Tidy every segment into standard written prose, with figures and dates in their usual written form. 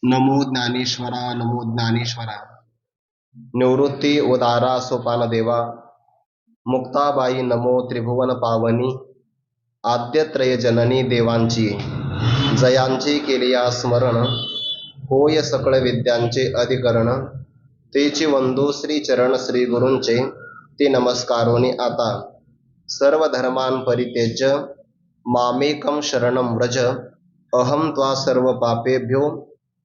नमो ज्ञानेश्वरा, नमो ज्ञानेश्वरा. निवृत्ती उदारा सोपान देवा, मुक्ताबाई नमो त्रिभुवन पावनी, आद्यत्रय जननी देवांची जयांची केलिया स्मरण, होय सकळ विद्यांचे अधिकरण. तेची वंदू श्री चरण श्री गुरूंचे, ते नमस्कारोनी आता. सर्व धर्मान् परित्यज्य मामेकं शरणं व्रज, अहं त्वा सर्व पापेभ्यो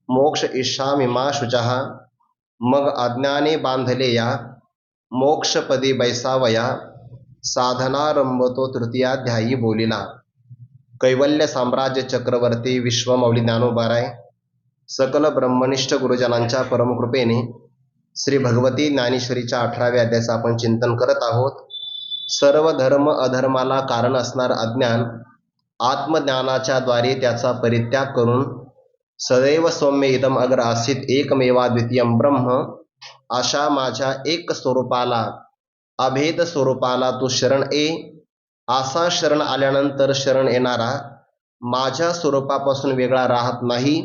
मोक्ष इष्यामि मा शुचः. मग अज्ञाने बांधले या मोक्षपदी बैसावया, साधनारंभ तो तृतीयाध्यायी बोलिला. कैवल्य साम्राज्य चक्रवर्ती विश्वमौली ज्ञानोबाराय सकल ब्रह्मनिष्ठ गुरुजनांच्या परमकृपेने श्री भगवती ज्ञानेश्वरीच्या 18व्या अध्यायाचं आपण चिंतन करत आहोत. सर्व धर्म अधर्माला कारण असणार अज्ञान, आत्मज्ञानाच्या द्वारे त्याचा परित्याग करून सदैव सौम्य इदम अग्र आसीत एकमेवाद्वितीयम ब्रह्म, अशा माझ्या एक स्वरूपाला, अभेद स्वरूपाला तू शरण ये. असा शरण आल्यानंतर शरण येणारा माझ्या स्वरूपापासून वेगळा राहत नाही.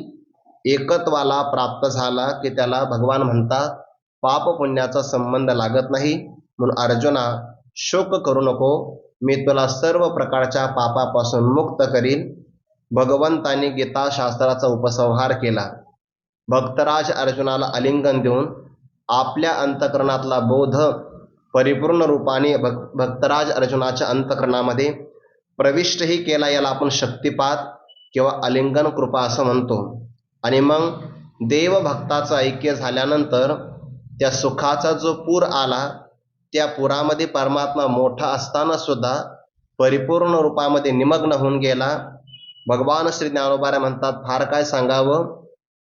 एकत्वाला प्राप्त झाला की त्याला भगवान म्हणतात. पाप पुण्याचा संबंध लागत नाही. म्हणून अर्जुना, शोक करू नको, मी तुला सर्व प्रकारच्या पापापासून मुक्त करीन. भगवंतांनी गीताशास्त्राचा उपसंहार केला. भक्तराज अर्जुनाला आलिंगन देऊन आपल्या अंतकरणातला बोध परिपूर्ण रूपाने भक्तराज अर्जुनाच्या अंतकरणामध्ये प्रविष्टही केला. याला आपण शक्तिपात किंवा आलिंगन कृपा असं म्हणतो. आणि मग देवभक्ताचं ऐक्य झाल्यानंतर त्या सुखाचा जो पूर आला, त्या पुरामध्ये परमात्मा मोठा असताना सुद्धा परिपूर्ण रूपामध्ये निमग्न होऊन गेला. भगवान श्री ज्ञानोबा म्हणतात, फार काय सांगावं,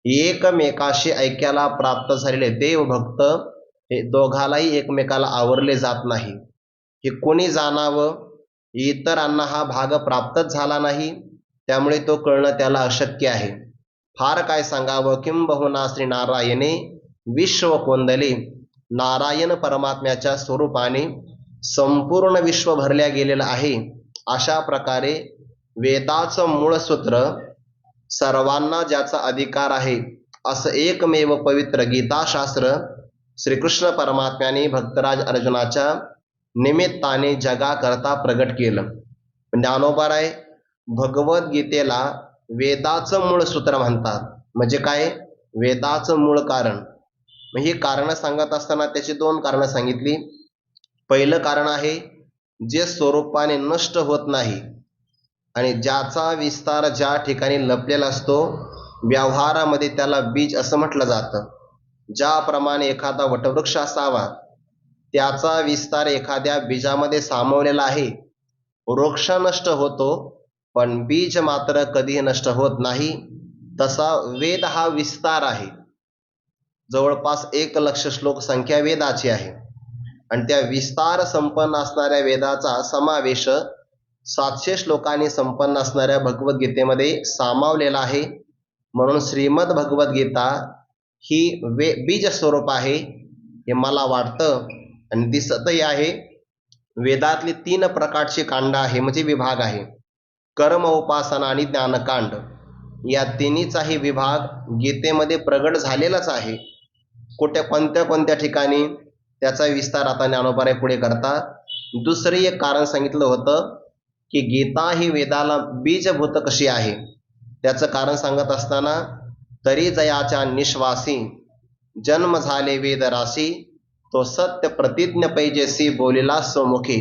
एकमेकाशी ऐक्याला प्राप्त झालेले देवभक्त हे दोघालाही एकमेकाला आवरले जात नाही. हे कोणी जाणावं? इतरांना हा भाग प्राप्तच झाला नाही, त्यामुळे तो कळणं त्याला अशक्य आहे. फार काय सांगावं, किंबहुना श्री नारायणे विश्व कोंदले. नारायण परमात्म्याच्या स्वरूपाने संपूर्ण विश्व भरल्या गेलेलं आहे. अशा प्रकारे वेदाचं मूळ सूत्र, सर्वांना ज्याचा अधिकार आहे असं एकमेव पवित्र गीताशास्त्र श्रीकृष्ण परमात्म्याने भक्तराज अर्जुनाच्या निमित्ताने जगाकरता प्रगट केलं. ज्ञानोबाराय भगवद्गीतेला वेदाचं मूळ सूत्र म्हणतात. म्हणजे काय? वेदाचं मूळ कारण. मग ही कारणं सांगत असताना त्याची 2 कारणं सांगितली. पहिलं कारण आहे, जे स्वरूपाने नष्ट होत नाही आणि ज्याचा विस्तार ज्या ठिकाणी लपलेला असतो, व्यवहारामध्ये त्याला बीज असं म्हटलं जातं. ज्याप्रमाणे एखादा वटवृक्ष असावा, त्याचा विस्तार एखाद्या बीजामध्ये सामावलेला आहे. वृक्ष नष्ट होतो पण बीज मात्र कधीही नष्ट होत नाही. तसा वेद हा विस्तार आहे. जवळपास 1 लक्ष श्लोक संख्या वेदाची आहे आणि त्या विस्तार संपन्न असणाऱ्या वेदाचा समावेश 700 श्लोकांनी संपन्न असणाऱ्या भगवद्गीतेमध्ये सामावलेला आहे. म्हणून श्रीमद भगवद्गीता ही बीज स्वरूप आहे हे मला वाटतं आणि दिसतही आहे. वेदातली 3 प्रकारची कांड आहे, म्हणजे विभाग आहे. कर्म, उपासना आणि ज्ञानकांड, या तिन्हीचाही विभाग गीतेमध्ये प्रगट झालेलाच आहे. कोणत्या ठिकाणी त्याचा विस्तार आता ज्ञानोबाराय पुढे करतात. दुसरे एक कारण सांगितलं होतं की गीता ही वेदाला बीजभूत कशी आहे. त्याचं कारण सांगत असताना, तरी जयाच्या निश्वासी जन्म झाले वेदराशी, तो सत्य प्रतिज्ञ पैजेसी बोलिला स्वमुखी.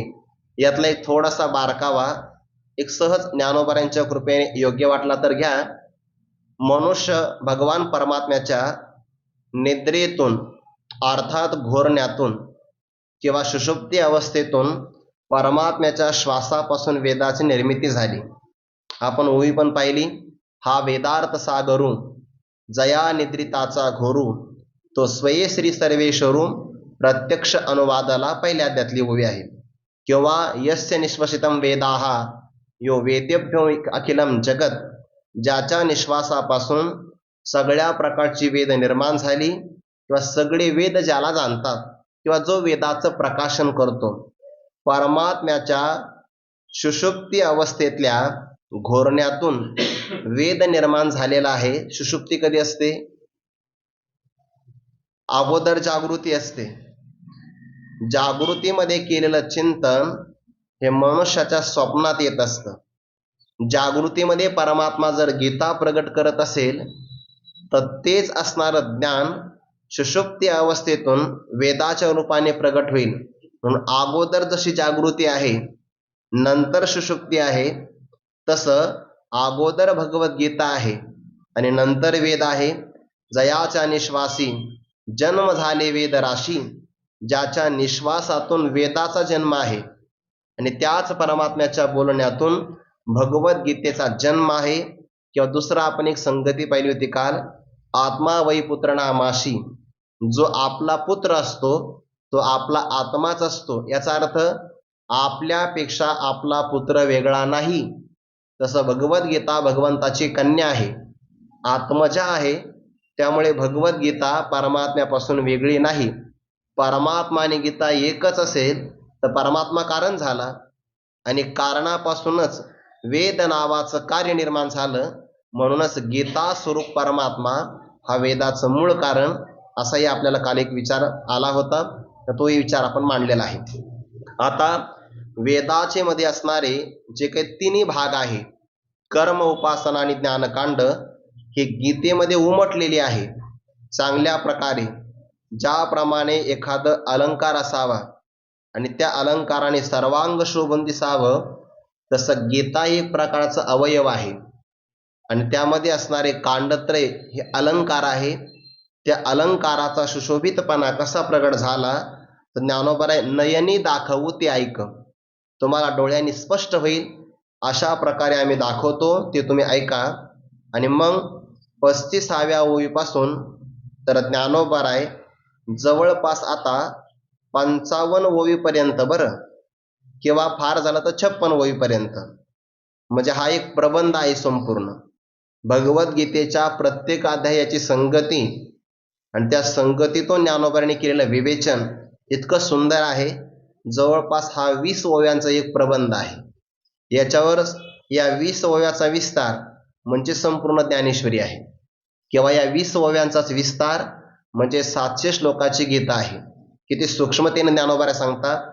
यातला एक थोडासा बारकावा एक सहज ज्ञानोबारांच्या कृपेने योग्य वाटला तर घ्या. मनुष्य भगवान परमात्म्याच्या निद्रेतून अर्थात घोरण्यातून किंवा सुषुप्ती अवस्थेतून परमात्म्याच्या श्वासापासून वेदाची निर्मिती झाली. आपण ओवी पण पाहिली. हा वेदार्थ सागरू जया निद्रिताचा घोरू, तो स्वये श्री सर्वेश्वरू. प्रत्यक्ष अनुवादाला पहिल्या अध्यायातली ओवी आहे. किंवा यस्य निश्वसितम वेदाहा यो वेदेभ्यो अखिलम जगत, ज्याच्या निश्वासापासून सगळ्या प्रकारची वेद निर्माण झाली किंवा सगळे वेद ज्याला जाणतात किंवा जो वेदाचं प्रकाशन करतो, परमात्म्याच्या सुषुप्ती अवस्थेतल्या घोरण्यातून वेद निर्माण झालेला आहे. सुषुप्ती कधी असते? अगोदर जागृती असते. जागृतीमध्ये केलेलं चिंतन हे मनुष्याच्या स्वप्नात येत असतं. जागृतीमध्ये परमात्मा जर गीता प्रगट करत असेल तर तेच असणारं ज्ञान सुषुप्ती अवस्थेतून वेदाच्या रूपाने प्रगट होईल. म्हणून अगोदर जशी जागृती आहे, नंतर सुषुप्ती आहे, तसं अगोदर भगवद्गीता आहे आणि नंतर वेद आहे. जयाच्या निश्वासी जन्म झाले वेद राशी, ज्याच्या निश्वासातून वेदाचा जन्म आहे आणि त्याच परमात्म्याच्या बोलण्यातून भगवद्गीतेचा जन्म आहे. किंवा दुसरा आपण एक संगती पाहिली होती काल, आत्मा वै पुत्र नामाशी, जो आपला पुत्र असतो तो आपला आत्माच असतो. याचा अर्थ आपल्यापेक्षा आपला पुत्र वेगळा नाही. तसं भगवद्गीता भगवंताची कन्या आहे, आत्मजा आहे. त्यामुळे भगवद्गीता परमात्म्यापासून वेगळी नाही. परमात्मा आणि गीता एकच असेल तर परमात्मा कारण झाला आणि कारणापासूनच वेद नावाचं कार्य निर्माण झालं. म्हणूनच गीता स्वरूप परमात्मा हा वेदाचं मूळ कारण. असाही आपल्याला काल एक विचार आला होता, तर तोही विचार आपण मांडलेला आहे. आता वेदाचे मध्ये असणारे जे काही तिन्ही भाग आहे, कर्म, उपासना आणि ज्ञानकांड, हे गीतेमध्ये उमटलेले आहे चांगल्या प्रकारे. ज्याप्रमाणे एखादं अलंकार असावा आणि त्या अलंकाराने सर्वांग शोभून दिसावं, तसं गीता एक प्रकारचं अवयव आहे आणि त्यामध्ये असणारे कांडत्रय हे अलंकार आहे. त्या अलंकाराचा सुशोभितपणा कसा प्रगट झाला तर ज्ञानोबराय नयनी दाखवू ते ऐक, तुम्हाला डोळ्यांनी स्पष्ट होईल अशा प्रकारे आम्ही दाखवतो, ते तुम्ही ऐका. आणि मग 35व्या ओवीपासून तर ज्ञानोबराय जवळपास आता 55 ओवीपर्यंत, बरं, किंवा फार झालं तर 56 ओवीपर्यंत, म्हणजे हा एक प्रबंध आहे संपूर्ण. भगवद्गीतेच्या प्रत्येक अध्यायाची संगती आणि त्या संगतीतून ज्ञानोबांनी केलेलं विवेचन इतकं सुंदर आहे. जवळपास हा 20 ओव्यांचा एक प्रबंध आहे. याच्यावर या 20 ओव्याचा विस्तार म्हणजे संपूर्ण ज्ञानेश्वरी आहे, किंवा या 20 ओव्यांचाच विस्तार म्हणजे 700 श्लोकाची गीता आहे. किती सूक्ष्मतेने ज्ञानोबा सांगतात.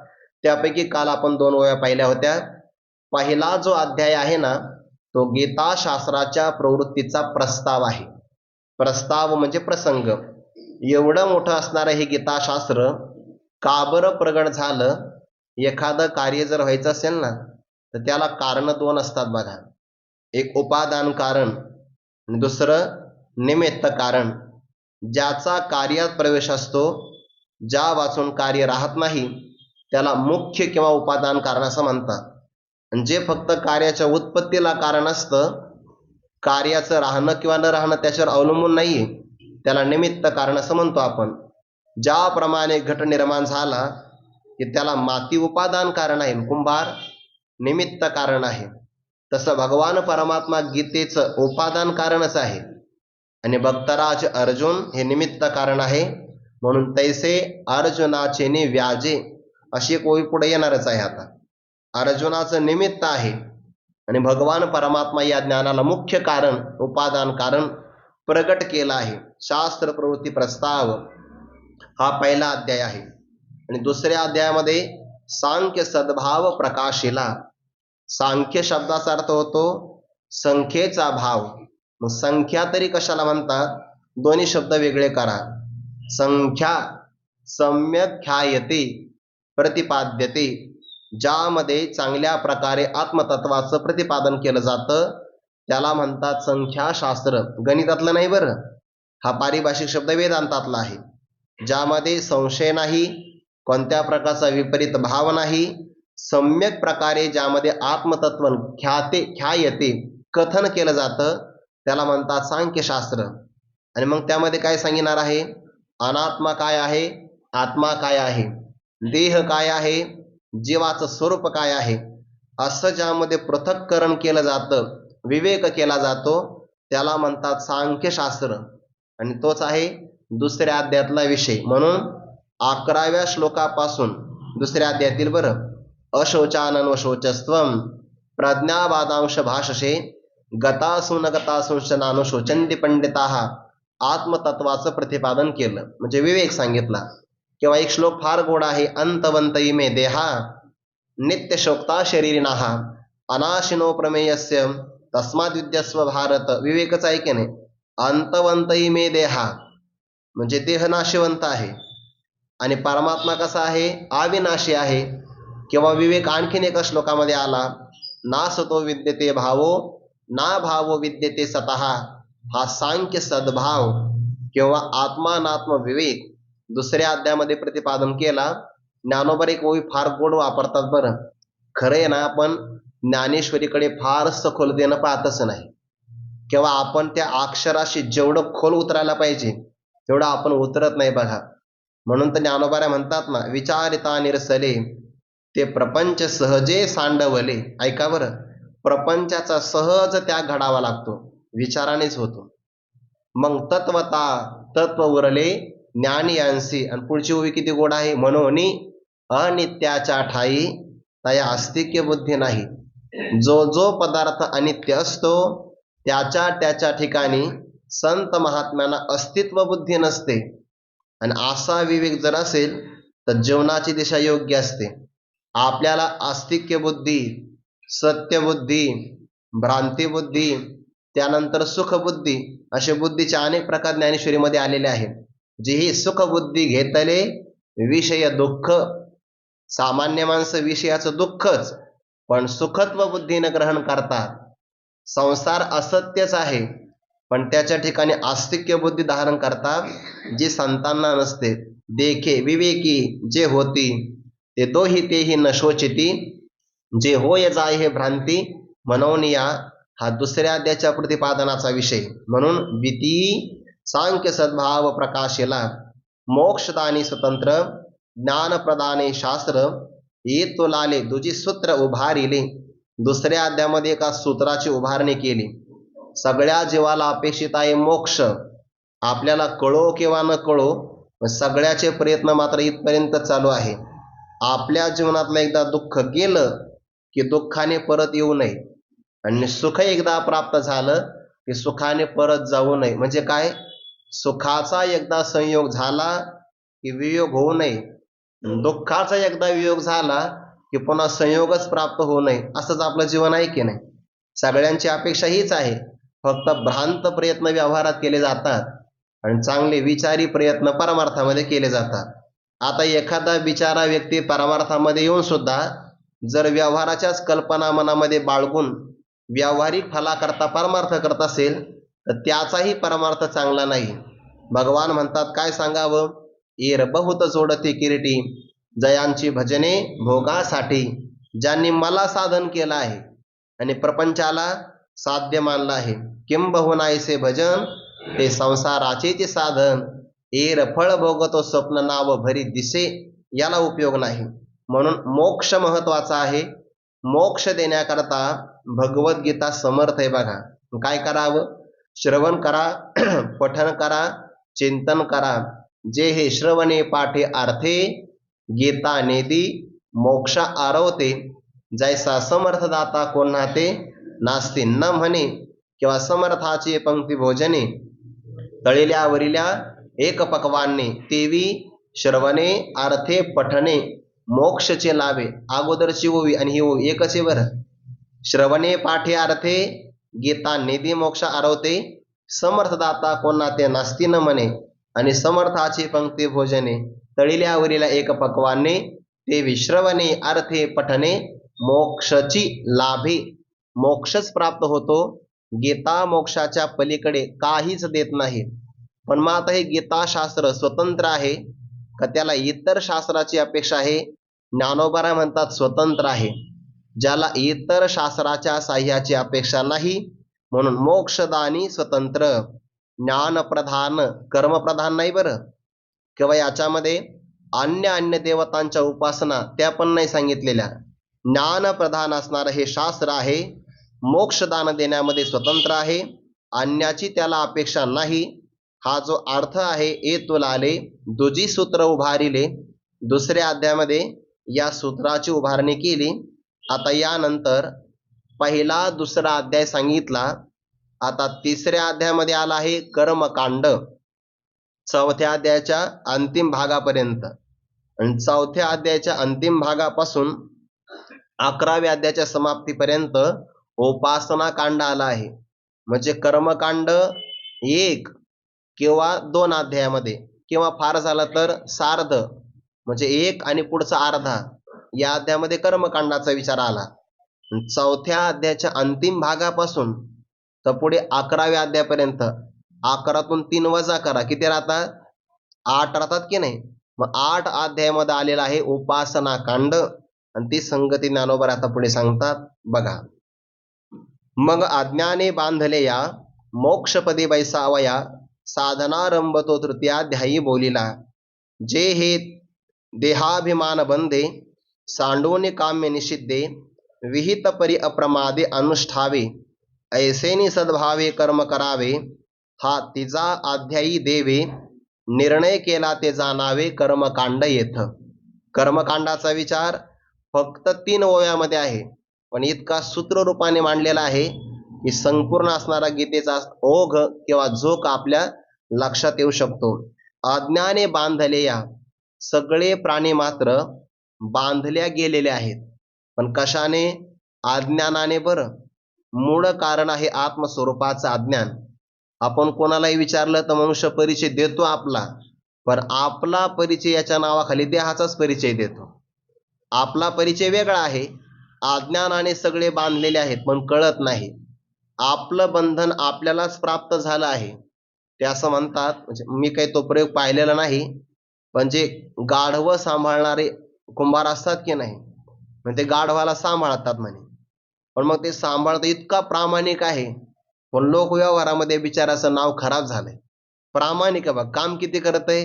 त्यापैकी काल आपण 2 ओव्या पाहिल्या होत्या. पहिला जो अध्याय आहे ना, तो गीता शास्त्राच्या प्रवृत्तीचा प्रस्ताव आहे. प्रस्ताव म्हणजे प्रसंग. एवढं मोठं असणारं हे गीताशास्त्र का बरं प्रगट झालं? एखादं कार्य जर व्हायचं असेल ना, तर त्याला कारण 2 असतात बघा. एक उपादान कारण आणि दुसरं निमित्त कारण. ज्याचा कार्यात प्रवेश असतो, ज्या वाचून कार्य राहत नाही, त्याला मुख्य किंवा उपादान कारण असं म्हणतात. आणि जे फक्त कार्याच्या उत्पत्तीला कारण असतं, कार्याचं राहणं किंवा न राहणं त्याच्यावर अवलंबून नाहीये, त्याला निमित्त कारण असं म्हणतो आपण. ज्याप्रमाणे घट निर्माण झाला की त्याला माती उपादान कारण आहे, कुंभार निमित्त कारण आहे, तसं भगवान परमात्मा गीतेचं उपादान कारणच आहे आणि भक्तराज अर्जुन हे निमित्त कारण आहे. म्हणून तैसे अर्जुनाचे नि व्याजे अशी एक ओवी पुढे येणारच आहे. आता अर्जुनाचं निमित्त आहे आणि भगवान परमात्मा या ज्ञानाला मुख्य कारण, उपादान कारण प्रगट केला आहे. शास्त्र प्रवृत्ती प्रस्ताव हा पहिला अध्याय आहे. आणि दुसऱ्या अध्यायामध्ये सांख्य सद्भाव प्रकाशिला. सांख्य शब्दाचा अर्थ होतो संख्येचा भाव. मग संख्या तरी कशाला म्हणतात? दोन्ही शब्द वेगळे करा. संख्या सम्यक ख्यायते प्रतिपाद्यते, ज्यामध्ये चांगल्या प्रकारे आत्मतत्वाचं प्रतिपादन केलं जातं त्याला म्हणतात संख्याशास्त्र. गणितातलं नाही बरं, हा पारिभाषिक शब्द वेदांतातला आहे. ज्यामध्ये संशय नाही, कोणत्या प्रकारचा विपरीत भाव नाही, सम्यक प्रकारे ज्यामध्ये आत्मतत्व ख्यायते कथन केलं जातं त्याला म्हणतात सांख्यशास्त्र. आणि मग त्यामध्ये काय सांगणार आहे? अनात्मा काय आहे, आत्मा काय आहे, देह काय आहे, जीवाचं स्वरूप काय आहे, असं ज्यामध्ये पृथक्करण केलं जातं, विवेक केला जातो, त्याला म्हणतात सांख्यशास्त्र. आणि तोच आहे दुसऱ्या अध्यायातला विषय. म्हणून 11व्या श्लोकापासून दुसऱ्या अध्यायातील, बरं, अशोचानन शोचस्त्वम प्रज्ञावादांश भाषसे गतासून गतासूंश नानुशोचन्ति पंडिताः आत्मतत्वाचं प्रतिपादन केलं, म्हणजे विवेक सांगितला. किंवा एक श्लोक फार गोड आहे, अंतवंत इमे देहा नित्य शोक्ता शरीरिणाहा अनाशिनो प्रमेयस्य तस्माद् विद्यस्व भारत. विवेकच आहे की नाही. अंतवंत इमे देहा म्हणजे देह नाशिवंत आहे आणि परमात्मा कसा आहे, अविनाशी आहे. किंवा विवेक आणखीन एका श्लोकामध्ये आला, नासतो विद्यते भावो ना भावो विद्यते सतः, हा सांख्य सद्भाव किंवा आत्मानात्म विवेक दुसऱ्या अध्यायामध्ये प्रतिपादन केला. ज्ञानोबर एक ओवी फार गोड वापरतात बरं. खरं आहे ना, आपण ज्ञानेश्वरीकडे फार सखोलतेनं पाहतच नाही. किंवा आपण त्या अक्षराशी जेवढं खोल उतरायला पाहिजे तेवढं आपण उतरत नाही बघा. म्हणून तर ज्ञानोबाऱ्या म्हणतात ना, विचारिता निरसले ते प्रपंच सहजे सांडवले. ऐका बरं, प्रपंचाचा सहज त्याग घडावा लागतो, विचारानेच होतो. मग तत्वता तत्व उरले ज्ञानी अंशी. आणि पुढची ओवी किती गोड आहे, म्हणून अनित्याच्या ठाई तया अस्तिक्य बुद्धी नाही. जो जो पदार्थ अनित्य असतो त्याच्या त्याच्या ठिकाणी संत महात्म्यांना अस्तित्व बुद्धी नसते. आणि असा विवेक जर असेल तर जीवनाची दिशा योग्य असते. आपल्याला अस्तिक्य बुद्धी, सत्यबुद्धी, भ्रांतिबुद्धी, त्यानंतर सुखबुद्धी असे बुद्धीचे अनेक प्रकार ज्ञानेश्वरीमध्ये आलेले आहेत. जी ही सुखबुद्धी घेतले विषय दुःख. सामान्य माणसं विषयाचं दुःखच पण सुखत्व बुद्धीनं ग्रहण करतात. संसार असत्यच आहे पण त्याच्या ठिकाणी आस्तिक्य बुद्धी धारण करतात, जी संतांना नसते. देखे विवेकी जे होती ते दोही तेही न शोचिती, जे होय जाय हे भ्रांती म्हणून या. हा दुसऱ्या अध्यायाच्या प्रतिपादनाचा विषय. म्हणून द्वितीय सांख्य सद्भाव प्रकाशेला मोक्षदानी स्वतंत्र ज्ञानप्रदाने शास्त्र येतो लाले दुजी सूत्र उभारिले. दुसऱ्या अध्यायामध्ये एका सूत्राची उभारणी केली. सगळ्या जीवाला अपेक्षित आहे मोक्ष. आपल्याला कळो किंवा न कळो सगळ्याचे प्रयत्न मात्र इथपर्यंत चालू आहे. आपल्या जीवनातलं एकदा दुःख गेलं की दुःखाने परत येऊ नये, आणि सुख एकदा प्राप्त झालं की सुखाने परत जाऊ नये. म्हणजे काय, सुखाचा एकदा संयोग झाला की वियोग होऊ नये, दुःखाचा एकदा वियोग झाला की पुन्हा संयोगच प्राप्त होऊ नये. असंच आपलं जीवन आहे की नाही. सगळ्यांची अपेक्षा हीच आहे, फक्त भ्रांत प्रयत्न व्यवहारात केले जातात आणि चांगले विचारी प्रयत्न परमार्थामध्ये केले जातात. आता एखादा बिचारा व्यक्ती परमार्थामध्ये येऊन सुद्धा जर व्यवहाराच्याच कल्पना मनामध्ये बाळगून व्यावहारिक फलाकरता परमार्थ करत असेल तर त्याचाही परमार्थ चांगला नाही. भगवान म्हणतात, काय सांगावं, ईर बहुत जोडते किरीटी जयांची भजने भोगासाठी. ज्यांनी मला साधन केलं आहे आणि प्रपंचाला साध्य मानलं आहे, किंबहुनायसे भजन ते संसाराचे साधन. ईर फळ भोगतो स्वप्न नाव भरी दिसे, याला उपयोग नाही. म्हणून मोक्ष महत्वाचा आहे. मोक्ष देण्याकरता भगवद्गीता समर्थ आहे बघा. काय करावं, श्रवण करा, पठन करा, चिंतन करा. जे हे श्रवणे पाठे अर्थे गीता नेदी मोक्ष आरवते. जैसा समर्थ दाता कोणा ते नास्ती न म्हणे. किंवा समर्थाची पंक्ती भोजने तळिल्या वरिल्या एक पक्वाने तेवी श्रवणे अर्थे पठणे मोक्षचे लाभे. अगोदरची ओवी आणि ही ओवी एकच आहे बरं. श्रवणे पाठे अर्थे गीता निधी मोक्ष आरवते, समर्थदाता कोणा ते नास्ती न म्हणे. आणि समर्थाची पंक्ती भोजने तळिल्यावरील एक पक्वाने ते विश्रवणे अर्थे पठने मोक्षची लाभे. मोक्षच प्राप्त होतो. गीता मोक्षाच्या पलीकडे काहीच देत नाही. पण मग आता हे गीताशास्त्र स्वतंत्र आहे का त्याला इतर शास्त्राची अपेक्षा आहे? ज्ञानोबा म्हणतात स्वतंत्र आहे. ज्याला इतर शास्त्राच्या साह्याची अपेक्षा नाही म्हणून मोक्षदानी स्वतंत्र, ज्ञानप्रधान, कर्मप्रधान नाही बरं. किंवा याच्यामध्ये अन्य देवतांच्या उपासना त्या पण नाही सांगितलेल्या. ज्ञानप्रधान असणारं हे शास्त्र आहे. मोक्षदान देण्यामध्ये स्वतंत्र आहे, अन्याची त्याला अपेक्षा नाही. हा जो अर्थ आहे ए तुलाले दुजी सूत्र उभारिले. दुसऱ्या अध्यायामध्ये या सूत्राची उभारणी केली. आता यानंतर पहिला दुसरा अध्याय सांगितला आता तिसऱ्या अध्यायामध्ये आला आहे कर्मकांड, चौथ्या अध्यायाच्या अंतिम भागापर्यंत. आणि चौथ्या अध्यायाच्या अंतिम भागापासून 11व्या अध्यायाच्या समाप्तीपर्यंत उपासना कांड आला आहे. म्हणजे कर्मकांड 1 किंवा 2 अध्यायामध्ये, किंवा फार झालं तर सार्ध म्हणजे 1 आणि पुढचा अर्धा या अध्यायामध्ये कर्मकांडाचा विचार आला. चौथ्या अध्यायाच्या अंतिम भागापासून तर पुढे 11व्या अध्यायापर्यंत, 11तून 3 वजा करा, किती राहतात? 8 राहतात की नाही. मग 8 अध्यायामध्ये आलेला आहे उपासना कांड. आणि ती संगती ज्ञानोबा आता पुढे सांगतात बघा. मग अज्ञाने बांधले या मोक्षपदी बैसावया, साधनारंभ तो तृतीयाध्यायी बोलिला. जे हे देहाभिमान बंधे, सांडून काम्य निषिद्धे, विहित परी अप्रमादे अनुष्ठावे, ऐसेनी सद्भावे कर्म करावे. हा तिजा अध्यायी देवे, निर्णय केला ते जाणावे कर्मकांड येथ. कर्मकांडाचा विचार फक्त 3 ओव्यामध्ये आहे, पण इतका सूत्ररूपाने मांडलेला आहे की संपूर्ण असणारा गीतेचा ओघ किंवा झोक आपल्या लक्षात येऊ शकतो. अज्ञाने बांधले या, सगळे प्राणी मात्र बांधल्या गेलेले आहेत. पण कशाने? अज्ञानाने. बरं, मूळ कारण आहे आत्मस्वरूपाचं अज्ञान. आपण कोणालाही विचारलं तर मनुष्य परिचय देतो आपला, पण आपला परिचय याच्या नावाखाली देहाचाच परिचय देतो. आपला परिचय वेगळा आहे. अज्ञानाने सगळे बांधलेले आहेत पण कळत नाही. आपलं बंधन आपल्यालाच प्राप्त झालं आहे. ते असं म्हणतात, म्हणजे मी काही तो प्रयोग पाहिलेला नाही, पण जे गाढवं सांभाळणारे कुंभार असतात की नाही, म्हणजे ते गाढवाला सांभाळतात म्हणे. पण मग ते सांभाळतं इतका प्रामाणिक आहे, पण लोकव्यवहारामध्ये बिचाराचं नाव खराब झालंय. प्रामाणिक बघ, काम किती करतंय.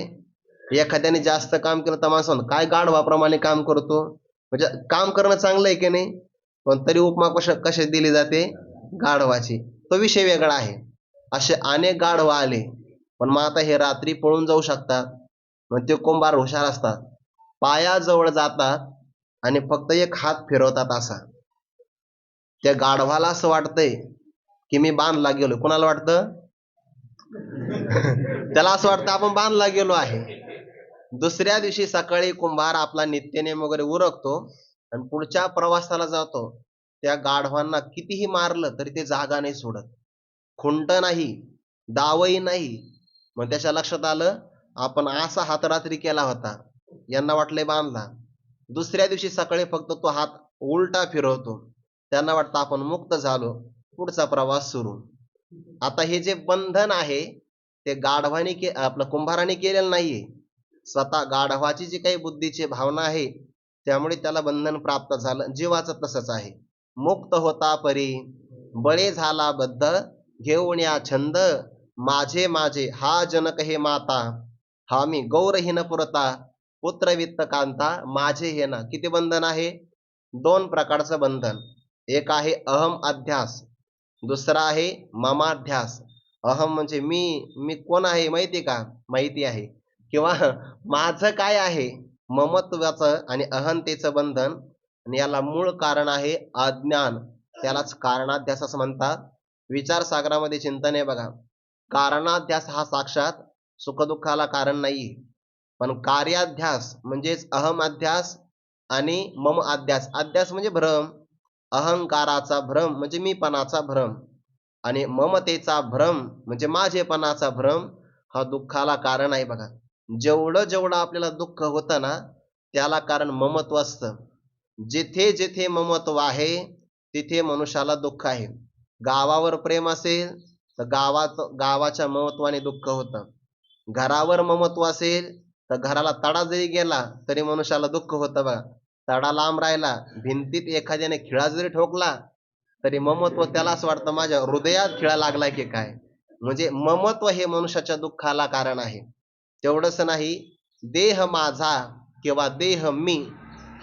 एखाद्याने जास्त काम केलं तर माणसानं काय गाढवाप्रमाणे काम करतो. म्हणजे काम करणं चांगलं आहे की नाही, पण तरी उपमा कशी दिली जाते? गाढवाची. तो विषय वेगळा आहे. असे अनेक गाढव आले, पण मग आता हे रात्री पळून जाऊ शकतात. मग ते कुंभार हुशार असतात, पायाजवळ जातात आणि फक्त एक हात फिरवतात असा. त्या गाढवाला असं वाटतंय की मी बांधला गेलो. कुणाला वाटतं? त्याला असं वाटतं आपण बांधला गेलो आहे. दुसऱ्या दिवशी सकाळी कुंभार आपला नित्यनेम वगैरे उरकतो आणि पुढच्या प्रवासाला जातो. त्या गाढवांना कितीही मारलं तरी ते जागा नाही सोडत. खुंट नाही, दावही नाही. मग त्याच्या लक्षात आलं आपण असा हात रात्री केला होता, यांना वाटलंय बांधला. दुसऱ्या दिवशी सकाळी फक्त तो हात उलटा फिरवतो, त्यांना वाटतं आपण मुक्त झालो. पुढचा प्रवास सुरू. आता हे जे बंधन आहे ते गाढवाने आपलं कुंभाराने केलेलं नाहीये. स्वतः गाढवाची जी काही बुद्धीची भावना आहे त्यामुळे त्याला बंधन प्राप्त झालं. जीवाचं तसंच आहे. मुक्त होता परी, बळे झाला बद्ध, घेऊन या छंद, माझे माझे हा जनक हे माता, हा मी गौरहीन पुरता, पुत्र वित्त कांता, माझे हे ना. किती बंधन आहे? 2 प्रकारचं बंधन. एक आहे अहम अध्यास, दुसरा आहे ममाध्यास. अहम म्हणजे मी कोण आहे माहिती का? माहिती आहे. किंवा माझं काय आहे, ममत्वाचं आणि अहंतेचं बंधन. आणि याला मूळ कारण आहे अज्ञान. त्यालाच कारणाध्यास असं म्हणतात. विचारसागरामध्ये चिंतन आहे बघा. कारणाध्यास हा साक्षात सुखदुःखाला कारण नाही, पण कार्याध्यास म्हणजेच अहम अध्यास आणि मम अध्यास. अध्यास म्हणजे भ्रम, अहंकाराचा भ्रम म्हणजे मीपणाचा भ्रम, आणि ममतेचा भ्रम म्हणजे माझेपणाचा भ्रम. हा दुःखाला कारण आहे बघा. जेवढं जेवढं आपल्याला दुःख होतं ना, त्याला कारण ममत्व असतं. जिथे जिथे ममत्व आहे तिथे मनुष्याला दुःख आहे. गावावर प्रेम असेल तर गावाच्या ममत्वाने दुःख होतं. घरावर ममत्व असेल तर घराला तडा जरी गेला तरी मनुष्याला दुःख होतं बघा. तडा लांब राहिला, भिंतीत एखाद्याने खिळा जरी ठोकला तरी ममत्व त्याला असं वाटतं माझ्या हृदयात खिळा लागलाय की काय. म्हणजे ममत्व हे मनुष्याच्या दुःखाला कारण आहे. तेवढंच नाही, देह माझा किंवा देह मी